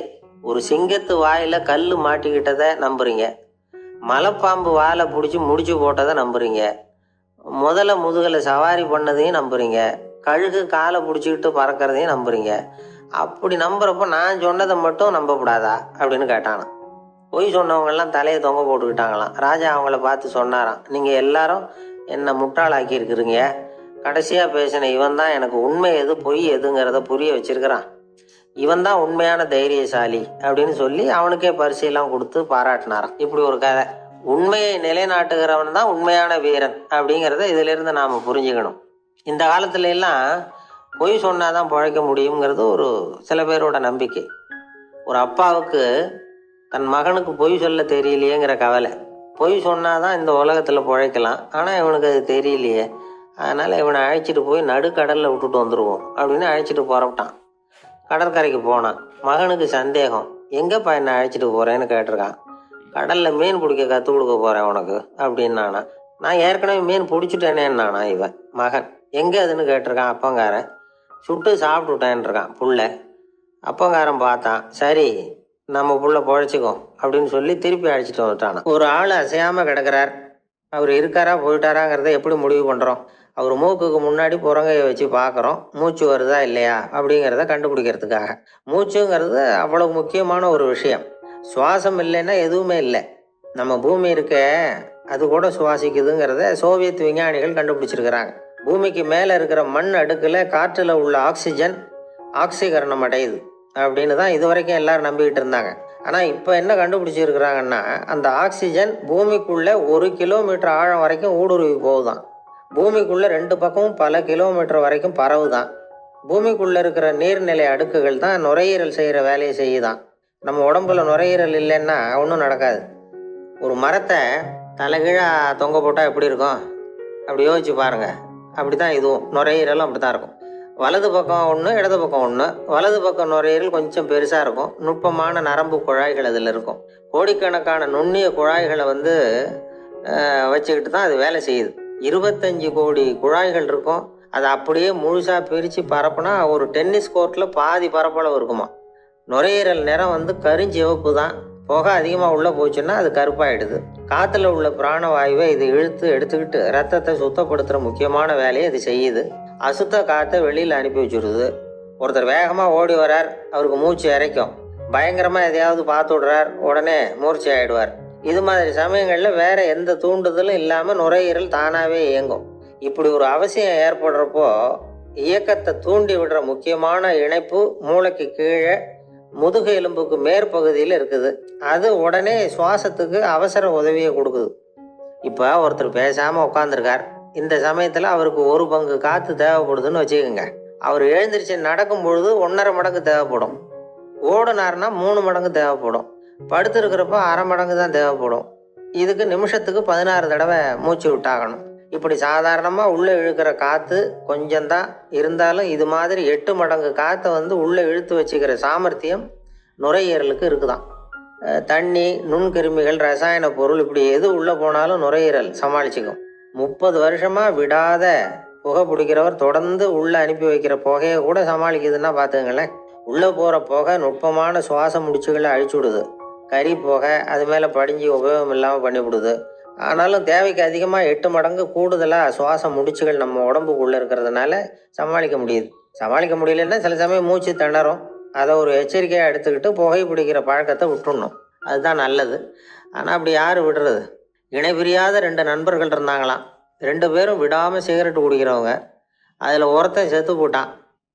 ஒரு சிங்கத்து வாயில் கல் மாட்டிக்கிட்டதை நம்புறீங்க, மலைப்பாம்பு வாழை பிடிச்சி முடிச்சு போட்டதை நம்புறீங்க, முதல்ல முதுகில் சவாரி பண்ணதையும் நம்புறீங்க, கழுகு காலை பிடிச்சிக்கிட்டு பறக்கிறதையும் நம்புறீங்க. அப்படி நம்புறப்போ நான் சொன்னதை மட்டும் நம்பக்கூடாதா அப்படின்னு கேட்டானான். பொய் சொன்னவங்கெல்லாம் தலையை தொங்க போட்டுக்கிட்டாங்களாம். ராஜா அவங்கள பார்த்து சொன்னாராம், நீங்கள் எல்லாரும் என்னை முட்டாளாக்கி இருக்கிறீங்க. கடைசியாக பேசின இவன் தான் எனக்கு உண்மை எது பொய் எதுங்கிறத புரிய வச்சிருக்கிறான். இவன் தான் உண்மையான தைரியசாலி அப்படின்னு சொல்லி அவனுக்கே பரிசையெல்லாம் கொடுத்து பாராட்டினாராம். இப்படி ஒரு கதை. உண்மையை நிலைநாட்டுகிறவன் தான் உண்மையான வீரன் அப்படிங்கிறத இதிலிருந்து நாம் புரிஞ்சுக்கணும். இந்த காலத்துல எல்லாம் பொய் சொன்னாதான் பிழைக்க முடியுங்கிறது ஒரு சில பேரோட நம்பிக்கை. ஒரு அப்பாவுக்கு தன் மகனுக்கு பொய் சொல்ல தெரியலையேங்கிற கவலை. பொய் சொன்னாதான் இந்த உலகத்தில் பிழைக்கலாம், ஆனால் இவனுக்கு அது தெரியலையே, அதனால் இவனை அழைச்சிட்டு போய் நடுக்கடலில் விட்டுட்டு வந்துடுவோம் அப்படின்னு அழைச்சிட்டு புறப்பட்டான். கடற்கரைக்கு போனான். மகனுக்கு சந்தேகம், எங்கேப்பா என்னை அழைச்சிட்டு போகிறேன்னு கேட்டிருக்கான். கடலில் மீன் பிடிக்க கற்றுக் கொடுக்க போகிறேன் உனக்கு அப்படின்னானா. நான் ஏற்கனவே மீன் பிடிச்சிட்டேனேன்னானா இவன் மகன். எங்கே அதுன்னு கேட்டிருக்கான். அப்பங்காரன். சுட்டு சாப்பிட்டுட்டேன்ருக்கான் புள்ள. அப்பங்காரன் பார்த்தான், சரி நம்ம புள்ள பொழைச்சிக்கும் அப்படின்னு சொல்லி திருப்பி அழைச்சிட்டு வந்துட்டானா. ஒரு ஆள் அசையாமல் கிடக்கிறார். அவர் இருக்காரா போயிட்டாராங்கிறத எப்படி முடிவு பண்ணுறோம்? அவர் மூக்குக்கு முன்னாடி புறங்கையை வச்சு பார்க்குறோம், மூச்சு வருதா இல்லையா அப்படிங்கிறத கண்டுபிடிக்கிறதுக்காக. மூச்சுங்கிறது அவ்வளவு முக்கியமான ஒரு விஷயம். சுவாசம் இல்லைன்னா எதுவுமே இல்லை. நம்ம பூமி இருக்க அது கூட சுவாசிக்குதுங்கிறத சோவியத் விஞ்ஞானிகள் கண்டுபிடிச்சிருக்கிறாங்க. பூமிக்கு மேலே இருக்கிற மண் அடுக்கில் காற்றில் உள்ள ஆக்சிஜன் ஆக்சிகரணம் அடையுது அப்படின்னு தான் இது வரைக்கும் எல்லாரும் நம்பிக்கிட்டு இருந்தாங்க. ஆனால் இப்போ என்ன கண்டுபிடிச்சிருக்கிறாங்கன்னா, அந்த ஆக்சிஜன் பூமிக்குள்ளே 1 கிலோமீட்டர் ஆழம் வரைக்கும் ஊடுருவி போகுதான். பூமிக்குள்ளே 2 பக்கமும் பல கிலோமீட்டர் வரைக்கும் பரவுதான். பூமிக்குள்ளே இருக்கிற நீர்நிலை அடுக்குகள் தான் நுரையீரல் செய்கிற வேலையை செய்யுதான். நம்ம உடம்புல நுரையீரல் இல்லைன்னா ஒன்றும் நடக்காது. ஒரு மரத்தை தலைகீழாக தொங்க போட்டால் எப்படி இருக்கும் அப்படி யோசிச்சு பாருங்கள். அப்படி தான் இதுவும் நுரையீரலும் அப்படி தான் இருக்கும். வலது பக்கம் ஒன்று, இடது பக்கம் ஒன்று. வலது பக்கம் நுரையீரல் கொஞ்சம் பெருசாக இருக்கும். நுட்பமான நரம்பு குழாய்கள் அதில் இருக்கும். கோடிக்கணக்கான நுண்ணிய குழாய்களை வச்சுக்கிட்டு தான் அது வேலை செய்யுது. 25 கோடி குழாய்கள் இருக்கும். அதை அப்படியே முழுசாக பிரித்து பரப்புனா ஒரு டென்னிஸ் கோர்ட்டில் பாதி பரப்பளவு இருக்குமா. நுரையீரல் நிறம் கருஞ்சிவப்பு தான். புகை அதிகமாக உள்ளே போச்சுன்னா அது கருப்பாயிடுது. காற்றுல உள்ள பிராணவாயுவை இது இழுத்து எடுத்துக்கிட்டு ரத்தத்தை சுத்தப்படுத்துகிற முக்கியமான வேலையை இது செய்யுது. அசுத்த காற்றை வெளியில் அனுப்பி வச்சுடுது. ஒருத்தர் வேகமாக ஓடி வரார், அவருக்கு மூச்சு இறைக்கும். பயங்கரமாக எதையாவது பார்த்து விடுறார், உடனே மூர்ச்சி ஆகிடுவார். இது மாதிரி சமயங்களில் வேற எந்த தூண்டுதலும் இல்லாமல் நுரையீரல் தானாகவே இயங்கும். இப்படி ஒரு அவசியம் ஏற்படுறப்போ இயக்கத்தை தூண்டி விடுற முக்கியமான இணைப்பு மூளைக்கு கீழே முதுகு எலும்புக்கு மேற்பகுதியில் இருக்குது. அது உடனே சுவாசத்துக்கு அவசர உதவியை கொடுக்குது. இப்போ ஒருத்தர் பேசாமல் உட்காந்துருக்கார். இந்த சமயத்தில் அவருக்கு 1 பங்கு காற்று தேவைப்படுதுன்னு வச்சுக்கோங்க. அவர் எழுந்திரிச்சு நடக்கும் பொழுது 1.5 மடங்கு தேவைப்படும். ஓடுனார்னா 3 மடங்கு தேவைப்படும். படுத்துருக்கிறப்ப 1/2 மடங்கு தான் தேவைப்படும். இதுக்கு நிமிஷத்துக்கு 16 தடவை மூச்சு விட்டாகணும். இப்படி சாதாரணமாக உள்ளே இழுக்கிற காற்று கொஞ்சம்தான் இருந்தாலும் இது மாதிரி 8 மடங்கு காற்றை உள்ளே இழுத்து வச்சுக்கிற சாமர்த்தியம் நுரையீரலுக்கு இருக்குதான். தண்ணி, நுண்கிருமிகள், ரசாயன பொருள் இப்படி எது உள்ளே போனாலும் நுரையீரல் சமாளிச்சுக்கும். 30 வருஷமாக விடாத புகை பிடிக்கிறவர் தொடர்ந்து உள்ளே அனுப்பி வைக்கிற புகையை கூட சமாளிக்குதுன்னா பார்த்துங்களேன். உள்ளே போகிற புகை நுட்பமான சுவாச முடிச்சுகளை அழிச்சு விடுது. கறி புகை அது மேலே படிஞ்சு உபயோகம் இல்லாமல் பண்ணிவிடுது. ஆனாலும் தேவைக்கு அதிகமாக 8 மடங்கு கூடுதலாக சுவாச முடிச்சுகள் நம்ம உடம்புக்குள்ளே இருக்கிறதுனால சமாளிக்க முடியுது. சமாளிக்க முடியலன்னா சில சமயம் மூச்சு திணறும். அதை ஒரு எச்சரிக்கையாக எடுத்துக்கிட்டு புகை பிடிக்கிற பழக்கத்தை விட்டுடணும். அதுதான் நல்லது. ஆனால் அப்படி யார் விடுறது? இணை பிரியாத 2 நண்பர்கள் இருந்தாங்களாம். 2 பேரும் விடாமல் சிகரெட்டு குடிக்கிறவங்க. அதில் ஒருத்தன் செத்து போட்டான்.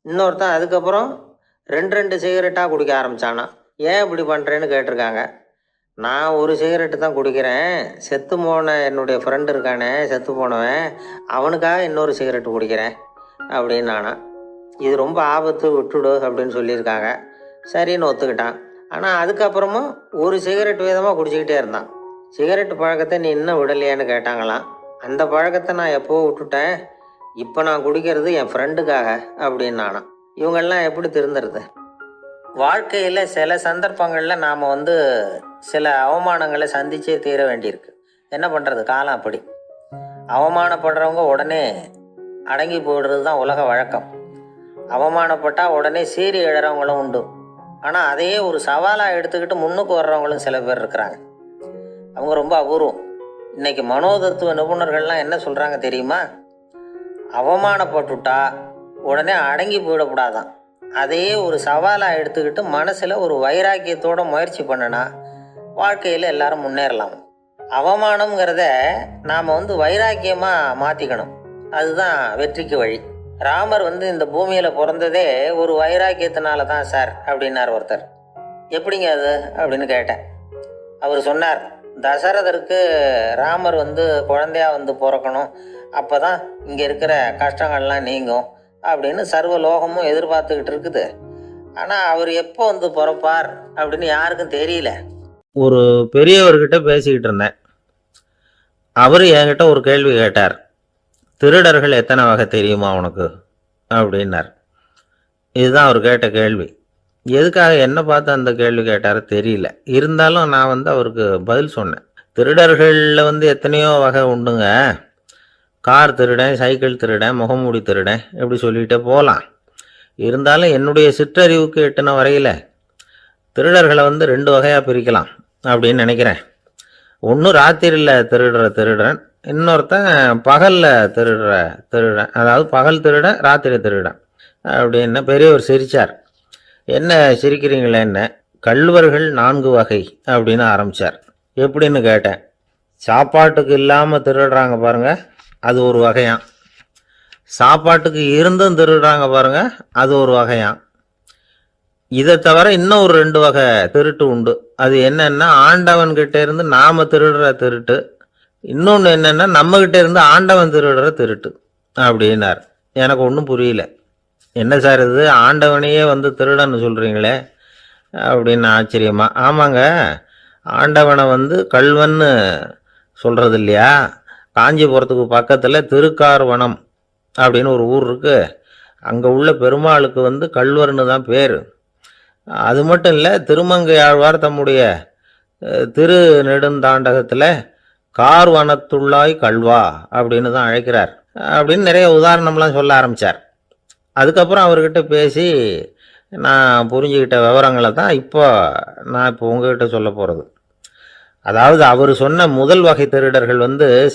இன்னொருத்தன் அதுக்கப்புறம் 2 சிகரெட்டாக குடிக்க ஆரம்பித்தானா. ஏன் இப்படி பண்ணுறேன்னு கேட்டிருக்காங்க. நான் 1 சிகரெட்டு தான் குடிக்கிறேன். செத்து போன என்னுடைய ஃப்ரெண்டு இருக்கானே, செத்து போனவன், அவனுக்காக இன்னொரு சிகரெட்டு குடிக்கிறேன் அப்படின்னு நானா. இது ரொம்ப ஆபத்து, விட்டுடு அப்படின்னு சொல்லியிருக்காங்க. சரின்னு ஒத்துக்கிட்டான். ஆனால் அதுக்கப்புறமும் 1 சிகரெட் வீதமாக குடிச்சிக்கிட்டே இருந்தான். சிகரெட்டு பழக்கத்தை நீ இன்னும் விடலையான்னு கேட்டாங்களாம். அந்த பழக்கத்தை நான் எப்போவோ விட்டுட்டேன். இப்போ நான் குடிக்கிறது என் ஃப்ரெண்டுக்காக அப்படின்னு நானா. இவங்கெல்லாம் எப்படி திருந்துறது? வாழ்க்கையில் சில சந்தர்ப்பங்களில் நாம் சில அவமானங்களை சந்திச்சே தீர வேண்டியிருக்கு. என்ன பண்ணுறது, காலம் அப்படி. அவமானப்படுறவங்க உடனே அடங்கி போயிடுறது தான் உலக வழக்கம். அவமானப்பட்டால் உடனே சீறி எழுறவங்களும் உண்டு. ஆனால் அதையே ஒரு சவாலாக எடுத்துக்கிட்டு முன்னுக்கு வர்றவங்களும் சில பேர் இருக்கிறாங்க. அவங்க ரொம்ப அபூர்வம். இன்னைக்கு மனோதத்துவ நிபுணர்கள்லாம் என்ன சொல்கிறாங்க தெரியுமா? அவமானப்பட்டுட்டா உடனே அடங்கி போயிடக்கூடாதான். அதையே ஒரு சவாலாக எடுத்துக்கிட்டு மனசில் ஒரு வைராக்கியத்தோடு முயற்சி பண்ணினா வாழ்க்கையில் எல்லாரும் முன்னேறலாம். அவமானம்ங்கிறத நாம் வைராக்கியமாக மாற்றிக்கணும். அதுதான் வெற்றிக்கு வழி. ராமர் இந்த பூமியில் பிறந்ததே ஒரு வைராக்கியத்தினால தான் சார் அப்படின்னார் ஒருத்தர். எப்படிங்க அது அப்படின்னு கேட்டேன். அவர் சொன்னார், தசரதருக்கு ராமர் குழந்தையா பிறக்கணும், அப்போ தான் இங்கே இருக்கிற கஷ்டங்கள்லாம் நீங்கும் அப்படின்னு சர்வ லோகமும் எதிர்பார்த்துக்கிட்டு இருக்குது. ஆனால் அவர் எப்போ பிறப்பார் அப்படின்னு யாருக்கும் தெரியல. ஒரு பெரியவர்கிட்ட பேசிக்கிட்டு இருந்தேன். அவர் என்கிட்ட ஒரு கேள்வி கேட்டார். திருடர்கள் எத்தனை வகை தெரியுமா உனக்கு அப்படின்னார். இதுதான் அவர் கேட்ட கேள்வி. எதுக்காக என்ன பார்த்து அந்த கேள்வி கேட்டாரோ தெரியல. இருந்தாலும் நான் அவருக்கு பதில் சொன்னேன். திருடர்களில் எத்தனையோ வகை உண்டுங்க. கார் திருடன், சைக்கிள் திருடன், முகமூடி திருடன், எப்படி சொல்லிகிட்டே போகலாம். இருந்தாலும் என்னுடைய சிற்றறிவுக்கு எட்டின வரையில் திருடர்களை 2 வகையாக பிரிக்கலாம் அப்படின்னு நினைக்கிறேன். ஒன்று ராத்திரியில் திருடுற திருடன், இன்னொருத்தன் பகலில் திருடுற திருடன். அதாவது பகல் திருடன், ராத்திரி திருடன் அப்படின்னு பெரியவர் சிரித்தார். என்ன சிரிக்கிறீங்களே என்ன, கள்வர்கள் 4 வகை அப்படின்னு ஆரம்பித்தார். எப்படின்னு கேட்டேன். சாப்பாட்டுக்கு இல்லாமல் திருடுறாங்க பாருங்க, அது ஒரு வகையாம். சாப்பாட்டுக்கு இருந்தும் திருடுறாங்க பாருங்க, அது ஒரு வகையாம். இதை தவிர இன்னும் ஒரு 2 வகை திருட்டு உண்டு. அது என்னன்னா, ஆண்டவன்கிட்ட இருந்து நாம திருடுற திருட்டு, இன்னொன்று என்னன்னா நம்மகிட்ட இருந்து ஆண்டவன் திருடுற திருட்டு அப்படின்னார். எனக்கு ஒன்றும் புரியல. என்ன சார் இது, ஆண்டவனையே திருடன்னு சொல்கிறீங்களே அப்படின்னு ஆச்சரியமா. ஆமாங்க, ஆண்டவனை கள்வன்னு சொல்கிறது இல்லையா. காஞ்சிபுரத்துக்கு பக்கத்தில் திருக்கார்வனம் அப்படின்னு ஒரு ஊர் இருக்குது. அங்கே உள்ள பெருமாளுக்கு கள்வர்னு தான் பேர். அது மட்டும் இல்லை, திருமங்கை ஆழ்வார் தம்முடைய திரு நெடுந்தாண்டகத்தில் கார்வனத்துள்ளாய் கள்வா அப்படின்னு தான் அழைக்கிறார் அப்படின்னு நிறைய உதாரணம்லாம் சொல்ல ஆரம்பித்தார். அதுக்கப்புறம் அவர்கிட்ட பேசி நான் புரிஞ்சுக்கிட்ட விவரங்களை தான் நான் இப்போ உங்ககிட்ட சொல்ல போகிறது. அதாவது அவர் சொன்ன முதல் வகை திருடர்கள்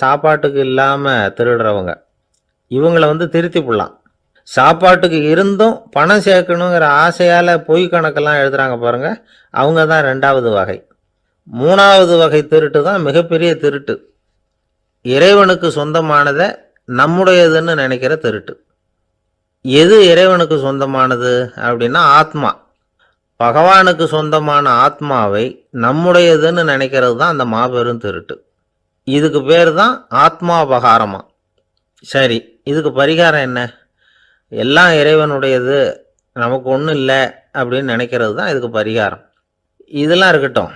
சாப்பாட்டுக்கு இல்லாமல் திருடுறவங்க. இவங்களை திருத்தி போடலாம். சாப்பாட்டுக்கு இருந்தும் பணம் சேர்க்கணுங்கிற ஆசையால் பொய் கணக்கெல்லாம் எழுதுகிறாங்க பாருங்க, அவங்க தான் 2வது வகை. 3வது வகை திருட்டு தான் மிகப்பெரிய திருட்டு. இறைவனுக்கு சொந்தமானதை நம்முடையதுன்னு நினைக்கிற திருட்டு. எது இறைவனுக்கு சொந்தமானது அப்படின்னா ஆத்மா. பகவானுக்கு சொந்தமான ஆத்மாவை நம்முடையதுன்னு நினைக்கிறது தான் அந்த மாபெரும் திருட்டு. இதுக்கு பேர் தான் ஆத்மாபகாரமா. சரி, இதுக்கு பரிகாரம் என்ன? எல்லாம் இறைவனுடையது, நமக்கு ஒன்றும் இல்லை அப்படின்னு நினைக்கிறது தான் இதுக்கு பரிகாரம். இதெல்லாம் இருக்கட்டும்.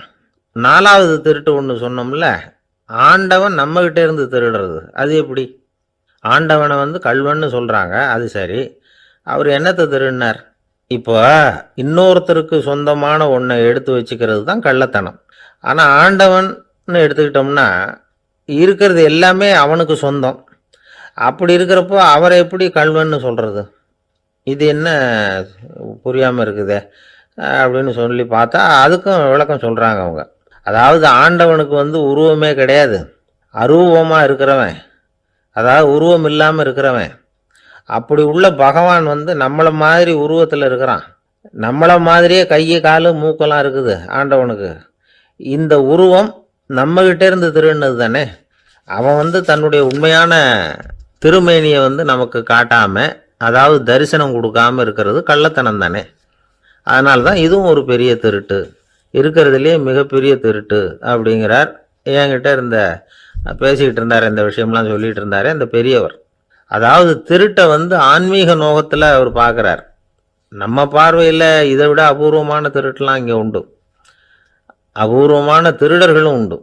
4வது திருட்டு ஒன்று சொன்னோம்ல, ஆண்டவன் நம்மகிட்ட இருந்து திருடுறது. அது எப்படி? ஆண்டவனை கள்வன்னு சொல்கிறாங்க, அது சரி. அவர் என்னத்தை திருடினார்? இப்போ இன்னொருத்தருக்கு சொந்தமான ஒன்றை எடுத்து வச்சுக்கிறது தான் கள்ளத்தனம். ஆனால் ஆண்டவன் எடுத்துக்கிட்டோம்னா இருக்கிறது எல்லாமே அவனுக்கு சொந்தம். அப்படி இருக்கிறப்போ அவரை எப்படி கள்வன்னு சொல்கிறது? இது என்ன புரியாமல் இருக்குதே அப்படின்னு சொல்லி பார்த்தா அதுக்கும் விளக்கம் சொல்கிறாங்க அவங்க. அதாவது ஆண்டவனுக்கு உருவமே கிடையாது, அரூபமாக இருக்கிறவன், அதாவது உருவம் இல்லாமல் இருக்கிறவன். அப்படி உள்ள பகவான் நம்மளை மாதிரி உருவத்தில் இருக்கிறான். நம்மளை மாதிரியே கை கால் மூக்கெல்லாம் இருக்குது ஆண்டவனுக்கு. இந்த உருவம் நம்மகிட்ட இருந்து திருடினது தானே. அவன் தன்னுடைய உண்மையான திருமேனியை நமக்கு காட்டாமல், அதாவது தரிசனம் கொடுக்காமல் இருக்கிறது கள்ளத்தனம் தானே. அதனால தான் இதுவும் ஒரு பெரிய திருட்டு, இருக்கிறதுலே மிகப்பெரிய திருட்டு அப்படிங்கிறார். என்கிட்ட பேசிக்கிட்டு இருந்தார், இந்த விஷயம்லாம் சொல்லிகிட்டு இருந்தார் அந்த பெரியவர். அதாவது திருட்டை ஆன்மீக நோகத்தில் அவர் பார்க்குறார். நம்ம பார்வையில் இதை விட அபூர்வமான திருட்டுலாம் இங்கே உண்டு, அபூர்வமான திருடர்களும் உண்டு.